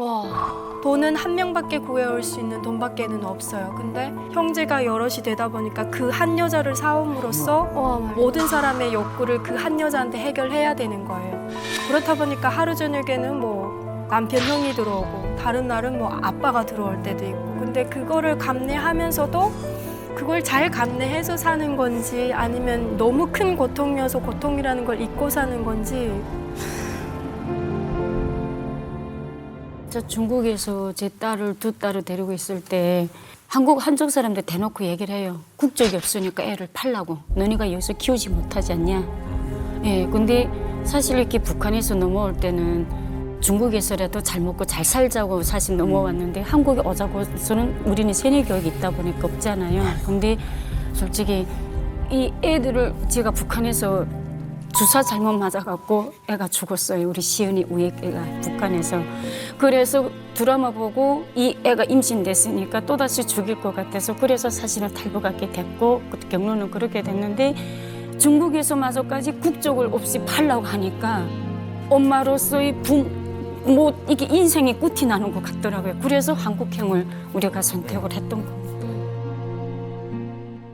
돈은 한 명밖에 구해올 수 있는 돈밖에는 없어요. 근데 형제가 여럿이 되다 보니까 그 한 여자를 사옴으로써 모든 사람의 욕구를 그 한 여자한테 해결해야 되는 거예요. 그렇다 보니까 하루 저녁에는 뭐 남편 형이 들어오고 다른 날은 뭐 아빠가 들어올 때도 있고. 근데 그거를 감내하면서도 그걸 잘 감내해서 사는 건지 아니면 너무 큰 고통이어서 고통이라는 걸 잊고 사는 건지. 저 중국에서 제 딸을 두 딸을 데리고 있을 때 한쪽 사람들 대놓고 얘기를 해요. 국적이 없으니까 애를 팔라고. 너네가 여기서 키우지 못하지 않냐. 예, 근데 사실 이렇게 북한에서 넘어올 때는 중국에서라도 잘 먹고 잘 살자고 사실 넘어왔는데 한국에 오자고서는 우리는 세뇌 교육이 있다 보니까 없잖아요. 근데 솔직히 이 애들을 제가 북한에서 주사 잘못 맞아갖고 애가 죽었어요. 우리 시은이 우애 애가 북한에서. 그래서 드라마 보고 이 애가 임신됐으니까 또다시 죽일 것 같아서 그래서 사실은 탈북하게 됐고 경로는 그렇게 됐는데 중국에서마저까지 국적을 없이 팔라고 하니까 엄마로서의 뭐 이게 인생이 끝이 나는 것 같더라고요. 그래서 한국행을 우리가 선택을 했던 겁니다.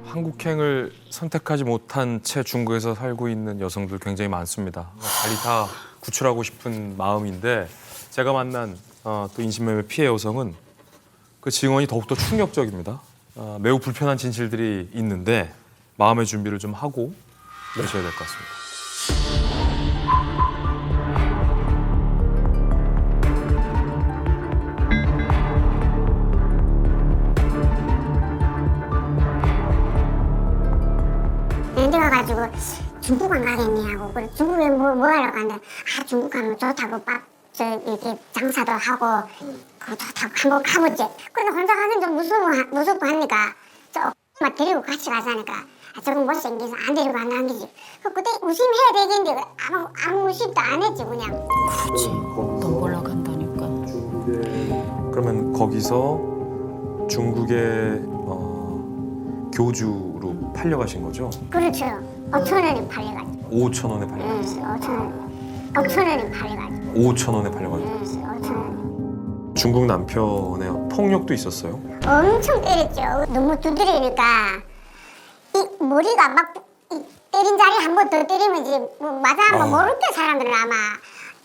한국행을 선택하지 못한 채 중국에서 살고 있는 여성들 굉장히 많습니다. 빨리 다 구출하고 싶은 마음인데 제가 만난 또 인신매매 피해 여성은 그 증언이 더욱더 충격적입니다. 매우 불편한 진실들이 있는데 마음의 준비를 좀 하고 계셔야 될 것 같습니다. 내려가가지고 중국 안 가겠니 하고 그래 중국에 뭐 하려고 하는데 중국 가면 좋다고 이렇게 장사도 하고 그거 좋다고 한번 가보지. 그래서 혼자 가긴 좀 무섭고 하니까 막 데리고 같이 가자니까 저건 못생겨서 안 데리고 안 당기지. 그때 의심해야 되겠는데 아무 의심도 안 했지 그냥. 그렇지. 돈 벌러 간다니까. 그러면 거기서 중국의 교주로 팔려가신 거죠? 그렇죠. 5,000원에 팔려가지고. 5,000원에 팔려가지고. 5,000원에 팔려가지고. 5,000원에 팔려가지고. 5,000원. 중국 남편의 폭력도 있었어요? 엄청 때렸죠. 너무 두드리니까 이 머리가 막 때린 자리에 한 번 더 때리면 이제 뭐 맞아 모를 때 사람들은 아마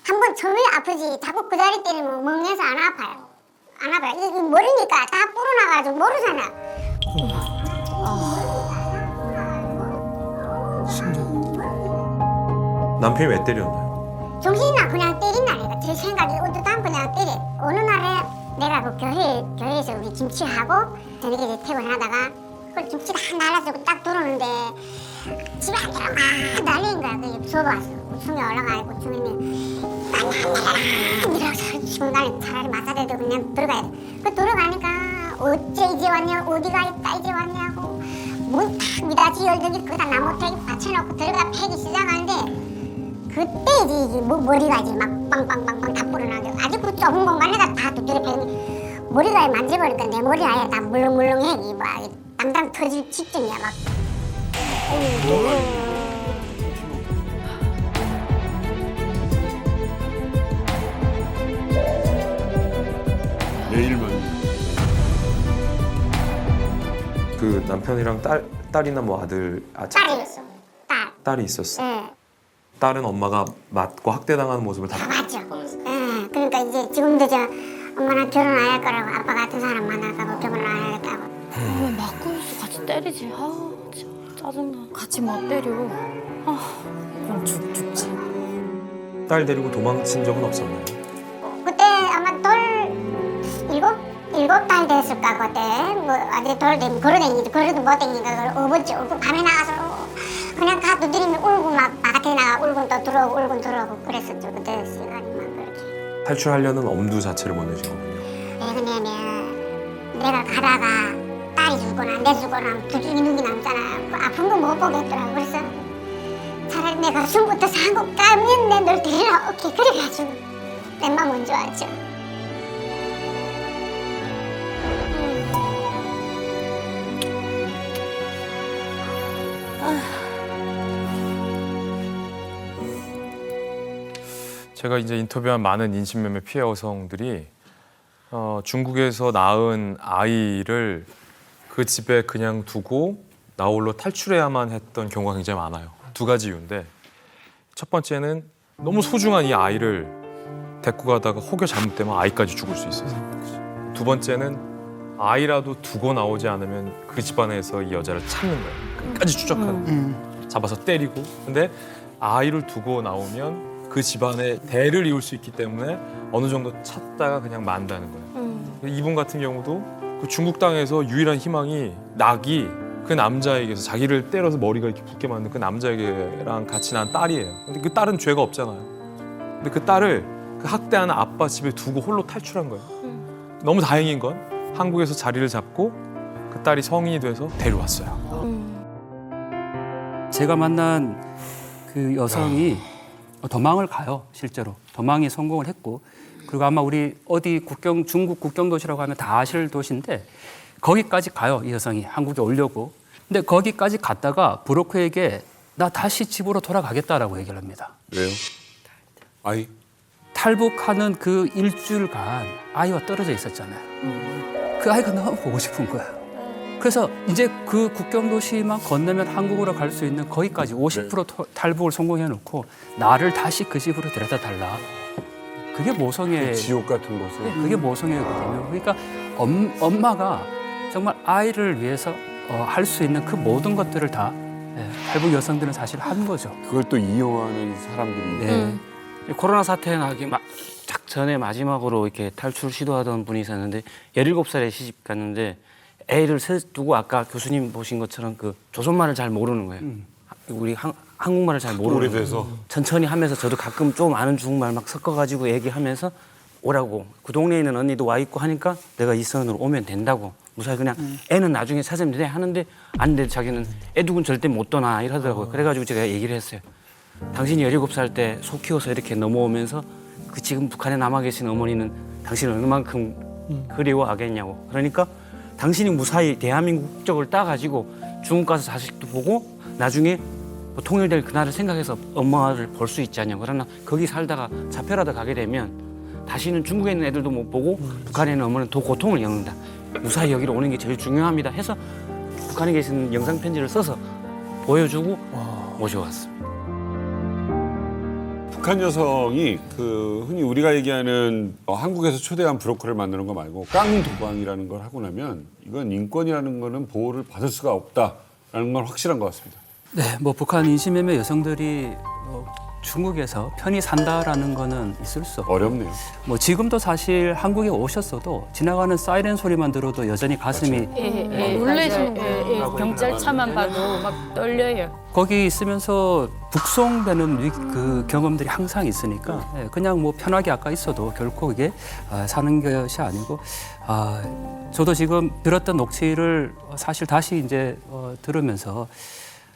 한 번 처음에 아프지 자꾸 그 자리 때리면 멍해서 안 아파요. 안 아파요. 이 머리니까 다 불어나가지고 모르잖아. 남편이 왜 때렸나요? 정신이 나 그냥 때린다니까. 제 생각이 어떠한 그냥 때려. 어느 날에 내가 그 교회에서 우리 김치하고 저녁에 이제 퇴근하다가 그 김치가 다 날라지고 딱 들어오는데 집에 안 들어가 막 난리인 거야. 그 수업에 와서 5층에 올라가고 주인이 이러면서 중간에 차라리 마사대도 그냥 들어가야 돼. 그 들어가니까 어째 이제 왔냐 어디가 있다 이제 왔냐고 문 탁 미닫이 열더니 그다 나무태기 받쳐놓고 들어가 패기 시작하는데 그때 이제 머리가 이제 막 빵빵빵빵 다 불어나죠. 아주 그 좁은 공간에다 다 두드려 패니 머리가 만져보니까 내 머리 아예 다 물렁물렁해. 막 당장 터질 직전이야 막. 내일만. 그 남편이랑 딸이나 뭐 아들, 딸이 있어. 딸이 있었어. 예. 딸은 엄마가 맞고 학대당하는 모습을 다 맞죠. 예. 그러니까 이제 지금도 저 엄마랑 결혼 안 할 거라고 아빠 같은 사람 만나서 결혼 안 하겠다고. 왜 맞고 있어? 같이 때리지. 아, 진짜 짜증나. 같이 못 때려. 아, 그럼 죽지. 딸 데리고 도망친 적은 없었나요? 그때 아마 일곱 달 됐을까 그때 뭐 아직 돌 걸어다니지 걸어도 못 다니니까 어버지 울고 밤에 나가서 그냥 가 두드리면 울고 막 바깥에 나가 울고 또 들어오고 그랬었죠. 그때 시간이만 그렇게. 탈출하려는 엄두 자체를 못 내신 거군요. 왜 그러냐면 내가 가다가 딸이 죽거나 내 죽거나 둘 중에 누구 남잖아요. 그 아픈 거 못 보겠더라고. 그래서 차라리 내가 숨부터 한국 가면 내 널 데리러 오케이 그래가지고 내 맘 먼저 왔죠. 제가 이제 인터뷰한 많은 인신매매 피해 여성들이 중국에서 낳은 아이를 그 집에 그냥 두고 나홀로 탈출해야만 했던 경우가 굉장히 많아요. 두 가지 이유인데 첫 번째는 너무 소중한 이 아이를 데리고 가다가 혹여 잘못되면 아이까지 죽을 수 있어서. 두 번째는 아이라도 두고 나오지 않으면 그 집안에서 이 여자를 찾는 거예요. 끝까지 추적하는 거예요. 잡아서 때리고. 근데 아이를 두고 나오면 그 집안에 대를 이을 수 있기 때문에 어느 정도 찾다가 그냥 만다는 거예요. 이분 같은 경우도 그 중국 땅에서 유일한 희망이 낙이 그 남자에게서 자기를 때려서 머리가 이렇게 붓게 만든 그 남자에게랑 같이 난 딸이에요. 근데 그 딸은 죄가 없잖아요. 근데 그 딸을 그 학대하는 아빠 집에 두고 홀로 탈출한 거예요. 너무 다행인 건 한국에서 자리를 잡고 그 딸이 성인이 돼서 데려왔어요. 제가 만난 그 여성이 도망을 가요, 실제로. 도망이 성공을 했고, 그리고 아마 우리 어디 중국 국경도시라고 하면 다 아실 도시인데 거기까지 가요, 이 여성이. 한국에 오려고. 근데 거기까지 갔다가 브로커에게 나 다시 집으로 돌아가겠다라고 얘기를 합니다. 왜요? 아이? 탈북하는 그 일주일간 아이와 떨어져 있었잖아요. 그 아이가 너무 보고 싶은 거예요. 그래서 이제 그 국경도시만 건너면 한국으로 갈 수 있는 거기까지 50% 탈북을 성공해 놓고 나를 다시 그 집으로 데려다 달라. 그게 모성애. 지옥 같은 곳에. 네, 그게 모성애거든요. 그러니까 엄마가 정말 아이를 위해서 할 수 있는 그 모든 것들을 다 탈북 여성들은 사실 한 거죠. 그걸 또 이용하는 사람들이. 네. 코로나 사태 나기 딱 전에 마지막으로 이렇게 탈출 시도하던 분이 있었는데 17살에 시집 갔는데 애를 두고 아까 교수님 보신 것처럼 그 조선말을 잘 모르는 거예요. 우리 한국말을 잘 모르는 오래돼서. 거예요. 천천히 하면서 저도 가끔 좀 아는 중국말 막 섞어가지고 얘기하면서 오라고. 그 동네에 있는 언니도 와 있고 하니까 내가 이 선으로 오면 된다고. 무사히 그냥 애는 나중에 찾으면 돼 하는데 안 돼. 자기는 애 두고는 절대 못 떠나 이러더라고요. 그래가지고 제가 얘기를 했어요. 당신이 17살 때 소 키워서 이렇게 넘어오면서 그 지금 북한에 남아 계신 어머니는 당신을 얼마만큼 그리워하겠냐고. 그러니까 당신이 무사히 대한민국 국적을 따가지고 중국 가서 자식도 보고 나중에 뭐 통일될 그날을 생각해서 엄마를 볼 수 있지 않냐고. 그러나 거기 살다가 잡혀라도 가게 되면 다시는 중국에 있는 애들도 못 보고 북한에 있는 어머니는 더 고통을 겪는다. 무사히 여기로 오는 게 제일 중요합니다 해서 북한에 계신 영상 편지를 써서 보여주고 모셔왔습니다. 북한 여성이 그 흔히 우리가 얘기하는 한국에서 초대한 브로커를 만드는 거 말고 깡도광이라는 걸 하고 나면 이건 인권이라는 거는 보호를 받을 수가 없다라는 건 확실한 것 같습니다. 네, 뭐 북한 인신매매 여성들이 중국에서 편히 산다라는 거는 있을 수 없고 어렵네요. 뭐 지금도 사실 한국에 오셨어도 지나가는 사이렌 소리만 들어도 여전히 가슴이 놀라시는 거예요. 경찰차만 봐도 막 떨려요. 거기 있으면서 북송되는 그 경험들이 항상 있으니까 그냥 뭐 편하게 아까 있어도 결코 이게 사는 것이 아니고 저도 지금 들었던 녹취를 사실 다시 이제 들으면서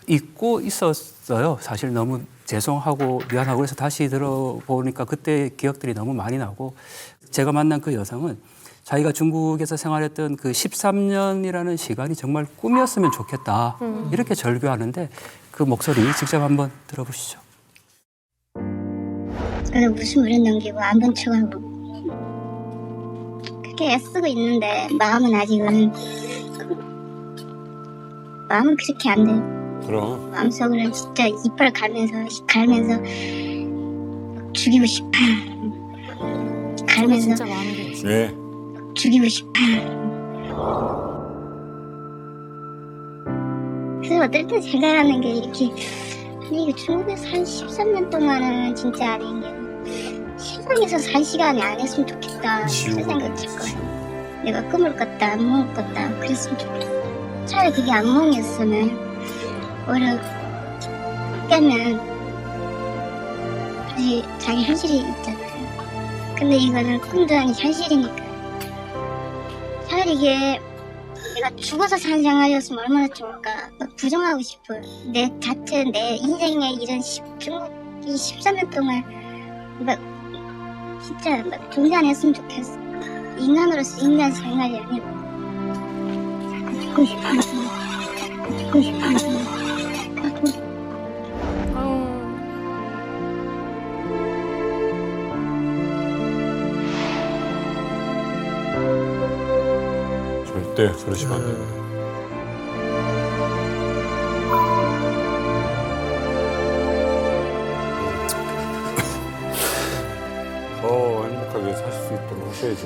잊고 있었어요. 사실 너무 죄송하고 미안하고 그래서 다시 들어보니까 그때 기억들이 너무 많이 나고 제가 만난 그 여성은 자기가 중국에서 생활했던 그 13년이라는 시간이 정말 꿈이었으면 좋겠다 이렇게 절규하는데 그 목소리 직접 한번 들어보시죠. 그래서 무슨 무련 넘기고 안 본 척하고 그렇게 애쓰고 있는데 마음은 아직은 마음은 그렇게 안 돼요. 그럼 마음속으로는 진짜 이빨 갈면서 죽이고 싶어요. 갈면서 진짜 마음이 네. 죽이고 싶어요. 그래서 어떨 때 생각하는 게 이렇게 아니 이거 중국에서 한 13년 동안은 진짜 아닌 게 세상에서 살 시간이 안 했으면 좋겠다 그런 생각 들 거예요. 내가 꿈을 꿨다 악몽을 꿨다 그랬으면 좋겠어. 차라리 그게 악몽이었으면 오히려 깨면 다시 자기 현실이 있잖아요. 근데 이거는 꿈도 아닌 현실이니까 차라리 이게 내가 죽어서 사는 생활이었으면 얼마나 좋을까 막 부정하고 싶어요. 내 자체 내 인생에 이런 중국 이 13년 동안 막 진짜 막 존재 안 했으면 좋겠어. 인간으로서 인간 생활이 아니고 죽고 싶어요. 죽고 싶어요. 절대 그러시면 안 됩니다. 더 행복하게 사실 수 있도록 하셔야죠.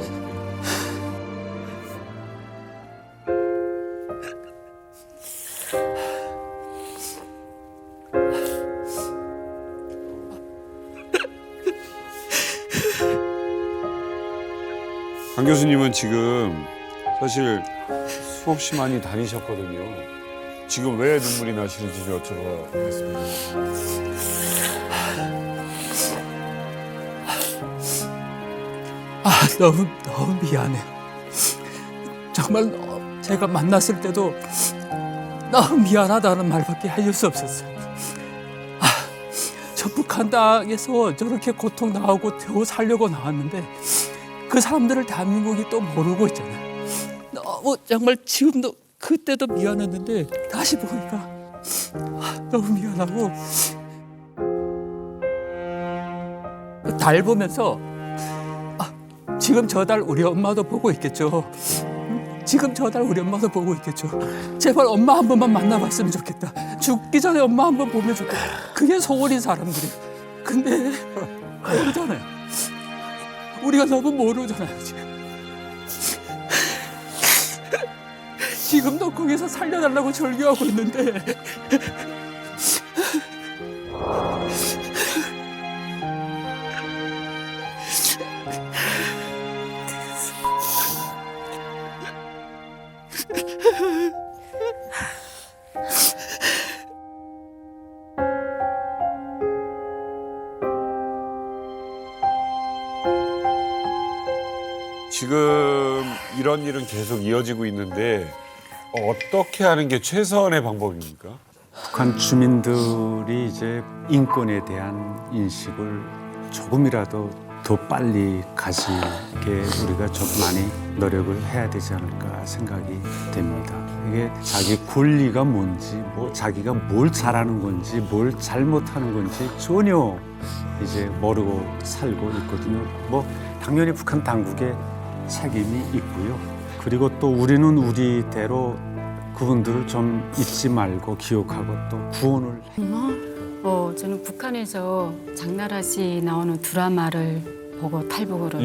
강 교수님은 지금 사실 수없이 많이 다니셨거든요. 지금 왜 눈물이 나시는지 좀 여쭤보겠습니다. 너무 미안해요. 정말 제가 만났을 때도 너무 미안하다는 말밖에 할 수 없었어요. 저 북한 땅에서 저렇게 고통당하고 겨우 살려고 나왔는데 그 사람들을 대한민국이 또 모르고 있잖아요. 너무 정말 지금도 그때도 미안했는데 다시 보니까 너무 미안하고 달 보면서 지금 저 달 우리 엄마도 보고 있겠죠. 지금 저 달 우리 엄마도 보고 있겠죠. 제발 엄마 한 번만 만나봤으면 좋겠다. 죽기 전에 엄마 한 번 보면 좋겠다. 그게 소원인 사람들이. 근데 모르잖아요. 우리가 너무 모르잖아요 지금. 지금도 거기서 살려달라고 절규하고 있는데 지금 이런 일은 계속 이어지고 있는데 어떻게 하는 게 최선의 방법입니까? 북한 주민들이 이제 인권에 대한 인식을 조금이라도 더 빨리 가지게 우리가 좀 많이 노력을 해야 되지 않을까 생각이 됩니다. 이게 자기 권리가 뭔지, 뭐 자기가 뭘 잘하는 건지, 뭘 잘못하는 건지 전혀 이제 모르고 살고 있거든요. 뭐 당연히 북한 당국의 책임이 있고요. 그리고 또 우리는 우리대로 그분들을 좀 잊지 말고 기억하고 또 구원을 저는 북한에서 장나라 씨 나오는 드라마를 보고 탈북으로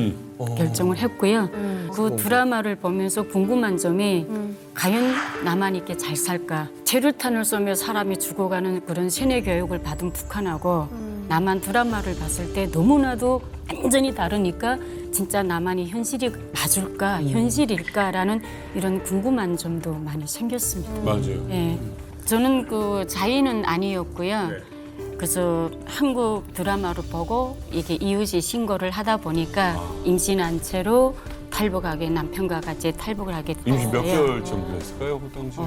결정을 했고요. 그 드라마를 보면서 궁금한 점이 과연 나만 이렇게 잘 살까? 체류탄을 쏘며 사람이 죽어가는 그런 세뇌 교육을 받은 북한하고 나만 드라마를 봤을 때 너무나도 완전히 다르니까 진짜 나만이 현실이 맞을까, 현실일까라는 이런 궁금한 점도 많이 생겼습니다. 맞아요. 예, 저는 그 자의는 아니었고요. 그래서 한국 드라마를 보고 이게 이웃이 신고를 하다 보니까 임신한 채로 탈북하게 남편과 같이 탈북을 하게 됐어요. 임신 몇 개월 정도 했을까요, 그 당시?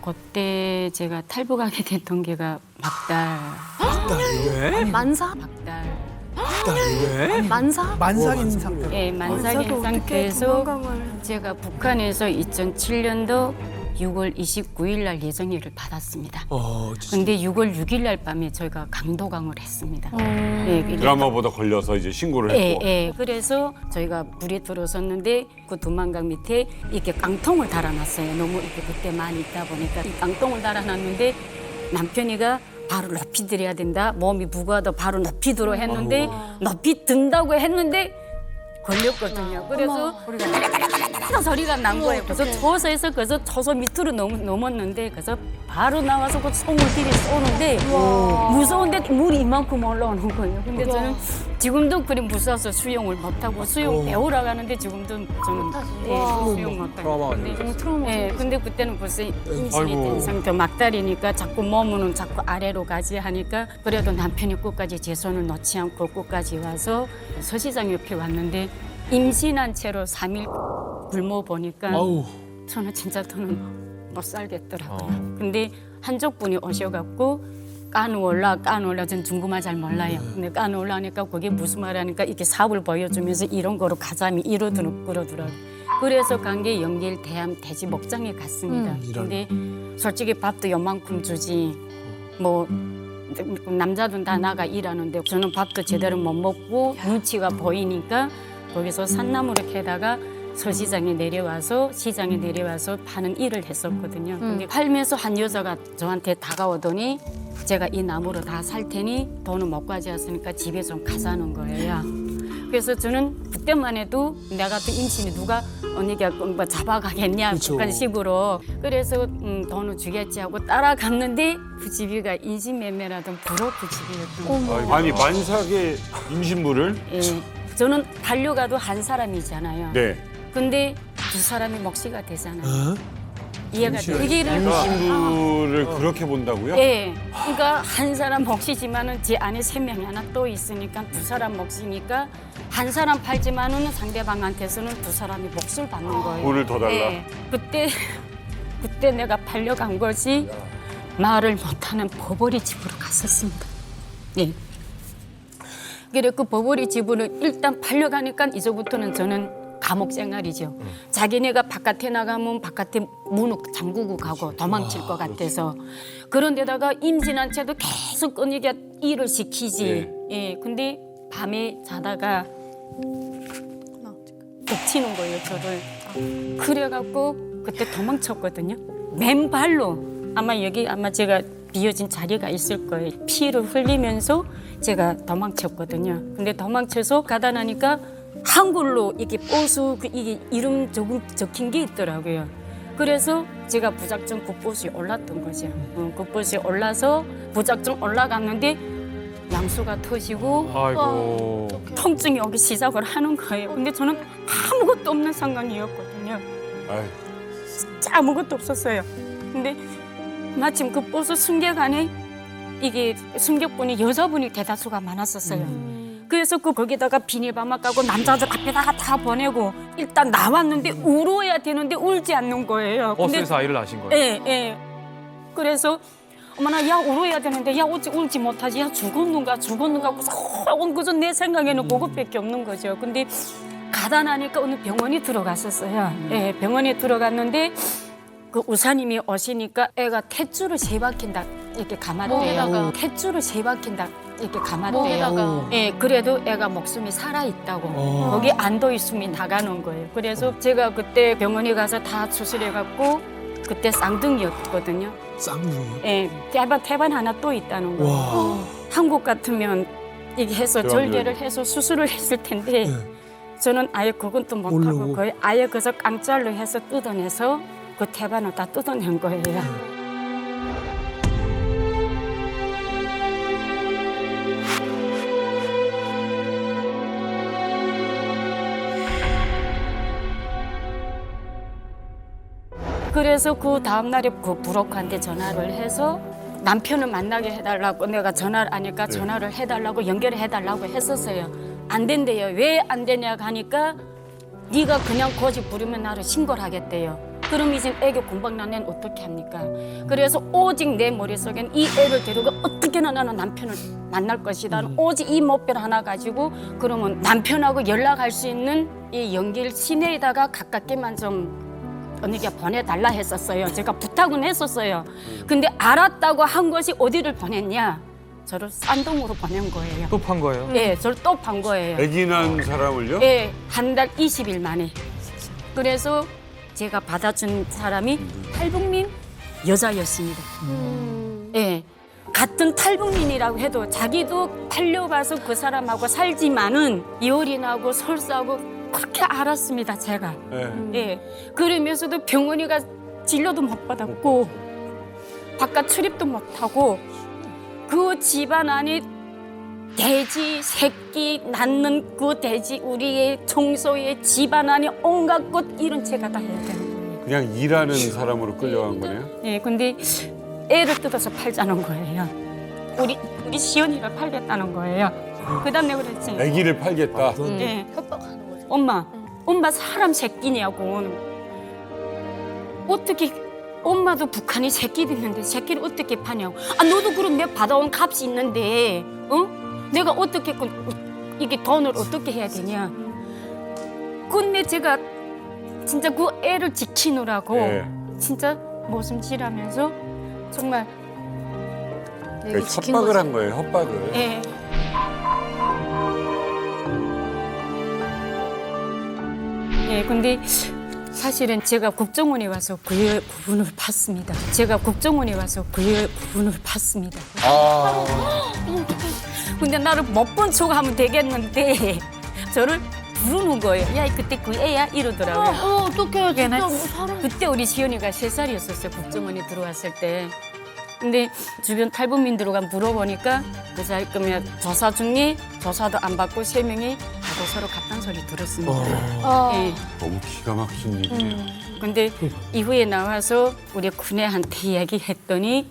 그때 제가 탈북하게 됐던 게가 막달. 왜? 만사? 막달. 왜? 만사? 만삭인 상태. 네, 만삭인 상태에서 제가 북한에서 2007년도 6월 29일 날 예정일을 받았습니다. 근데 6월 6일 날 밤에 저희가 강도강을 했습니다. 네, 드라마보다 걸려서 이제 신고를 했고. 네, 그래서 저희가 물에 들어섰는데 그 두만강 밑에 이렇게 깡통을 달아놨어요. 너무 이렇게 그때 많이 있다 보니까 이 깡통을 달아놨는데 남편이가 바로 높이 들어야 된다. 몸이 무거워도 바로 높이 들어 했는데 높이 든다고 했는데 걸렸거든요. 그래서 우리가 따라따라따라 소리가 난 거예요. 그래서 저서에서 그래서 저서 밑으로 넘었는데 그래서 바로 나와서 그 손을 들이 쏘는데 무서운데 물이 이만큼 올라오는 거예요. 근데 저는 지금도 그리 무서워서 수영을 못하고 수영 배우러 가는데 지금도 저는 수영 못하고. 근데 그때는 벌써 임신이 된 상태 막달이니까 자꾸 몸은 자꾸 아래로 가지 하니까 그래도 남편이 끝까지 제 손을 놓지 않고 끝까지 와서 서시장 옆에 왔는데 임신한 채로 3일 굶어 보니까 저는 진짜 더는 못 살겠더라고요. 근데 한쪽 분이 오셔갖고 까누올라 전 중국말 잘 몰라요. 근데 까누올라 하니까 그게 무슨 말하니까 이렇게 삽을 보여주면서 이런 거로 가자미 이러더라고요. 그래서 간 게 영길 대암 돼지 목장에 갔습니다. 근데 솔직히 밥도 요만큼 주지 뭐 남자들 다 나가 일하는데 저는 밥도 제대로 못 먹고 눈치가 보이니까 거기서 산나무를 캐다가 서시장에 내려와서 시장에 내려와서 파는 일을 했었거든요. 근데 팔면서 한 여자가 저한테 다가오더니 제가 이 나무로 다 살 테니 돈은 못 가져왔으니까 집에 좀 가자는 거예요. 그래서 저는 그때만 해도 내가 또 임신이 누가 언니가 뭐 잡아가겠냐 그런 식으로 그래서 돈을 주겠지 하고 따라갔는데 그 집이가 인신매매라던 브로커 집이었던 거예요. 아니 만삭의 임신부를? 예. 저는 반려가도 한 사람이잖아요. 네. 근데 두 사람이 몫이가 되잖아요. 이해가 돼요. 임신부를 그렇게 본다고요? 예. 그러니까 한 사람 몫이지만은 제 안에 3명이 하나 또 있으니까 두 사람 몫이니까 한 사람 팔지만은 상대방한테서는 두 사람이 몫을 받는 거예요. 돈을 더 달라. 예. 그때 내가 팔려간 것이 말을 못하는 버버리 집으로 갔었습니다. 예. 그래 그 버버리 집으로 일단 팔려가니까 이제부터는 저는 감옥 생활이죠. 자기네가 바깥에 나가면 바깥에 문을 잠그고 가고 도망칠 것 같아서 그런데다가 임신한 채도 계속 끊이게 일을 시키지. 예. 근데 밤에 자다가 덮치는 거예요, 저를. 그래갖고 그때 도망쳤거든요. 맨발로 아마 제가 비어진 자리가 있을 거예요. 피를 흘리면서 제가 도망쳤거든요. 근데 도망쳐서 가다 나니까 한글로 이게 버스 이게 이름 적힌 게 있더라고요. 그래서 제가 무작정 그 버스에 올랐던 거죠. 그 버스에 올라서 무작정 올라갔는데 양수가 터지고 아이고. 통증이 오기 시작을 하는 거예요. 근데 저는 아무것도 없는 상황이었거든요. 진짜 아무것도 없었어요. 근데 마침 그 버스 승객 안에 이게 승객분이 여자분이 대다수가 많았었어요. 그래서 거기다가 비닐바마 까고 남자들 앞에다가 다 보내고 일단 나왔는데 울어야 되는데 울지 않는 거예요. 버스에서 아이를 낳으신 거예요? 예, 예. 그래서 어머나 야 울어야 되는데 야 어찌 울지 못하지 야 죽었는가 그래서 내 생각에는 그것밖에 없는 거죠. 근데 가다 나니까 어느 병원에 들어갔었어요. 예, 병원에 들어갔는데 그 의사님이 오시니까 애가 탯줄을 3바퀴 다 이렇게 감았대요. 탯줄을 3바퀴 다 이렇게 감았대요. 목에다가. 예, 그래도 애가 목숨이 살아 있다고. 거기 안도의 숨이 나가는 거예요. 그래서 제가 그때 병원에 가서 다 수술해갖고 그때 쌍둥이였거든요. 쌍둥이요? 예, 태반 하나 또 있다는 거예요. 와. 한국 같으면 이게 해서 절개를 해서 수술을 했을 텐데 저는 아예 그건 또 못하고 모르고. 거의 아예 그래서 깡짤로 해서 뜯어내서 그 태반을 다 뜯어낸 거예요. 그래서 그 다음날에 그 부록한테 전화를 해서 남편을 만나게 해달라고 내가 전화를 하니까 전화를 해달라고 연결을 해달라고 했었어요. 안 된대요. 왜 안 되냐 하니까 네가 그냥 고집 부리면 나를 신고를 하겠대요. 그럼 이제 애기 공방 난 애는 어떻게 합니까? 그래서 오직 내 머릿속엔 이 애를 데리고 어떻게나 나는 남편을 만날 것이다. 오직 이 목표를 하나 가지고 그러면 남편하고 연락할 수 있는 이 연길 시내에다가 가깝게만 좀 언니가 보내달라 했었어요. 제가 부탁은 했었어요. 근데 알았다고 한 것이 어디를 보냈냐? 저를 쌍둥으로 보낸 거예요. 또 판 거예요? 네, 저를 또 판 거예요. 아기 낳은 사람을요? 네, 한 달 20일 만에. 그래서 제가 받아준 사람이 탈북민 여자였습니다. 네, 같은 탈북민이라고 해도 자기도 달려가서 그 사람하고 살지만은 이혼이나고 설사하고 그렇게 알았습니다, 제가. 예. 그러면서도 병원에 가 진료도 못 받았고 바깥 출입도 못 하고 그 집안 안에 돼지 새끼 낳는 그 돼지 우리의 청소에 집안 안에 온갖 것 이런 제가 다 해야 되는 거예요. 그냥 일하는 사람으로 끌려간 거네요? 예, 근데 애를 뜯어서 팔자는 거예요. 우리 시연이를 팔겠다는 거예요. 그다음 내가 그랬지. 아기를 팔겠다. 예. 엄마 사람 새끼냐고. 어떻게 엄마도 북한이 새끼도 있는데 새끼를 어떻게 파냐고. 아 너도 그럼 내가 받아온 값이 있는데 내가 어떻게 이게 돈을 어떻게 해야 되냐. 근데 제가 진짜 그 애를 지키느라고 진짜 모슴질하면서 정말 협박을 한 거예요, 협박을. 예. 예, 근데 사실은 제가 국정원에 와서 그 부분을 봤습니다. 제가 국정원에 와서 그 부분을 봤습니다. 근데 나를 못 본 척 하면 되겠는데 저를 부르는 거예요. 야, 그때 그 애야? 이러더라고요. 어떡해, 진짜. 그때 우리 시연이가 3살이었었어요, 국정원에 들어왔을 때. 근데 주변 탈북민들과 물어보니까 그자 그러면 조사 중에 조사도 안 받고 3명이 서로 같은 소리 들었습니다. 예. 너무 기가 막힌 일이네요. 근데 이후에 나와서 우리 군애한테 이야기했더니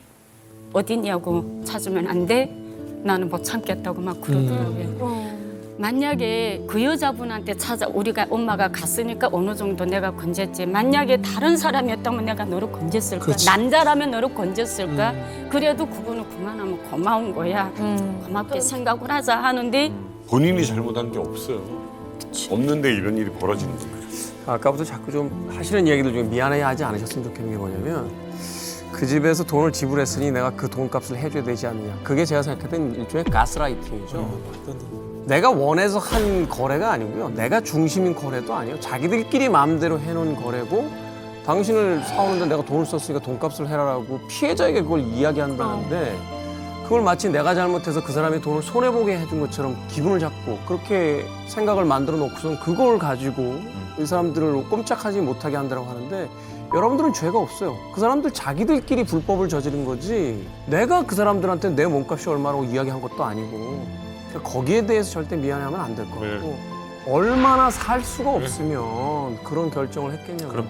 어디냐고 찾으면 안 돼. 나는 못 참겠다고 막 그러더라고요. 만약에 그 여자분한테 우리가 엄마가 갔으니까 어느 정도 내가 건졌지. 만약에 다른 사람이었다면 내가 너를 건졌을까? 그렇지. 남자라면 너를 건졌을까? 그래도 그거는 그만하면 고마운 거야. 고맙게 생각을 하자 하는데 본인이 잘못한 게 없어요. 없는데 이런 일이 벌어지는 거예요. 아까부터 자꾸 좀 하시는 얘기들 중에 미안해하지 않으셨으면 좋겠는 게 뭐냐면 그 집에서 돈을 지불했으니 내가 그 돈값을 해줘야 되지 않느냐. 그게 제가 생각했던 일종의 가스라이팅이죠. 내가 원해서 한 거래가 아니고요. 내가 중심인 거래도 아니에요. 자기들끼리 마음대로 해놓은 거래고 당신을 사오는데 내가 돈을 썼으니까 돈값을 해라라고 피해자에게 그걸 이야기한다는데 그걸 마치 내가 잘못해서 그 사람이 돈을 손해보게 해준 것처럼 기분을 잡고 그렇게 생각을 만들어 놓고선 그걸 가지고 이 사람들을 꼼짝하지 못하게 한다고 하는데 여러분들은 죄가 없어요. 그 사람들 자기들끼리 불법을 저지른 거지 내가 그 사람들한테 내 몸값이 얼마라고 이야기한 것도 아니고 거기에 대해서 절대 미안해하면 안 될 것 같고 얼마나 살 수가 없으면 그런 결정을 했겠냐고.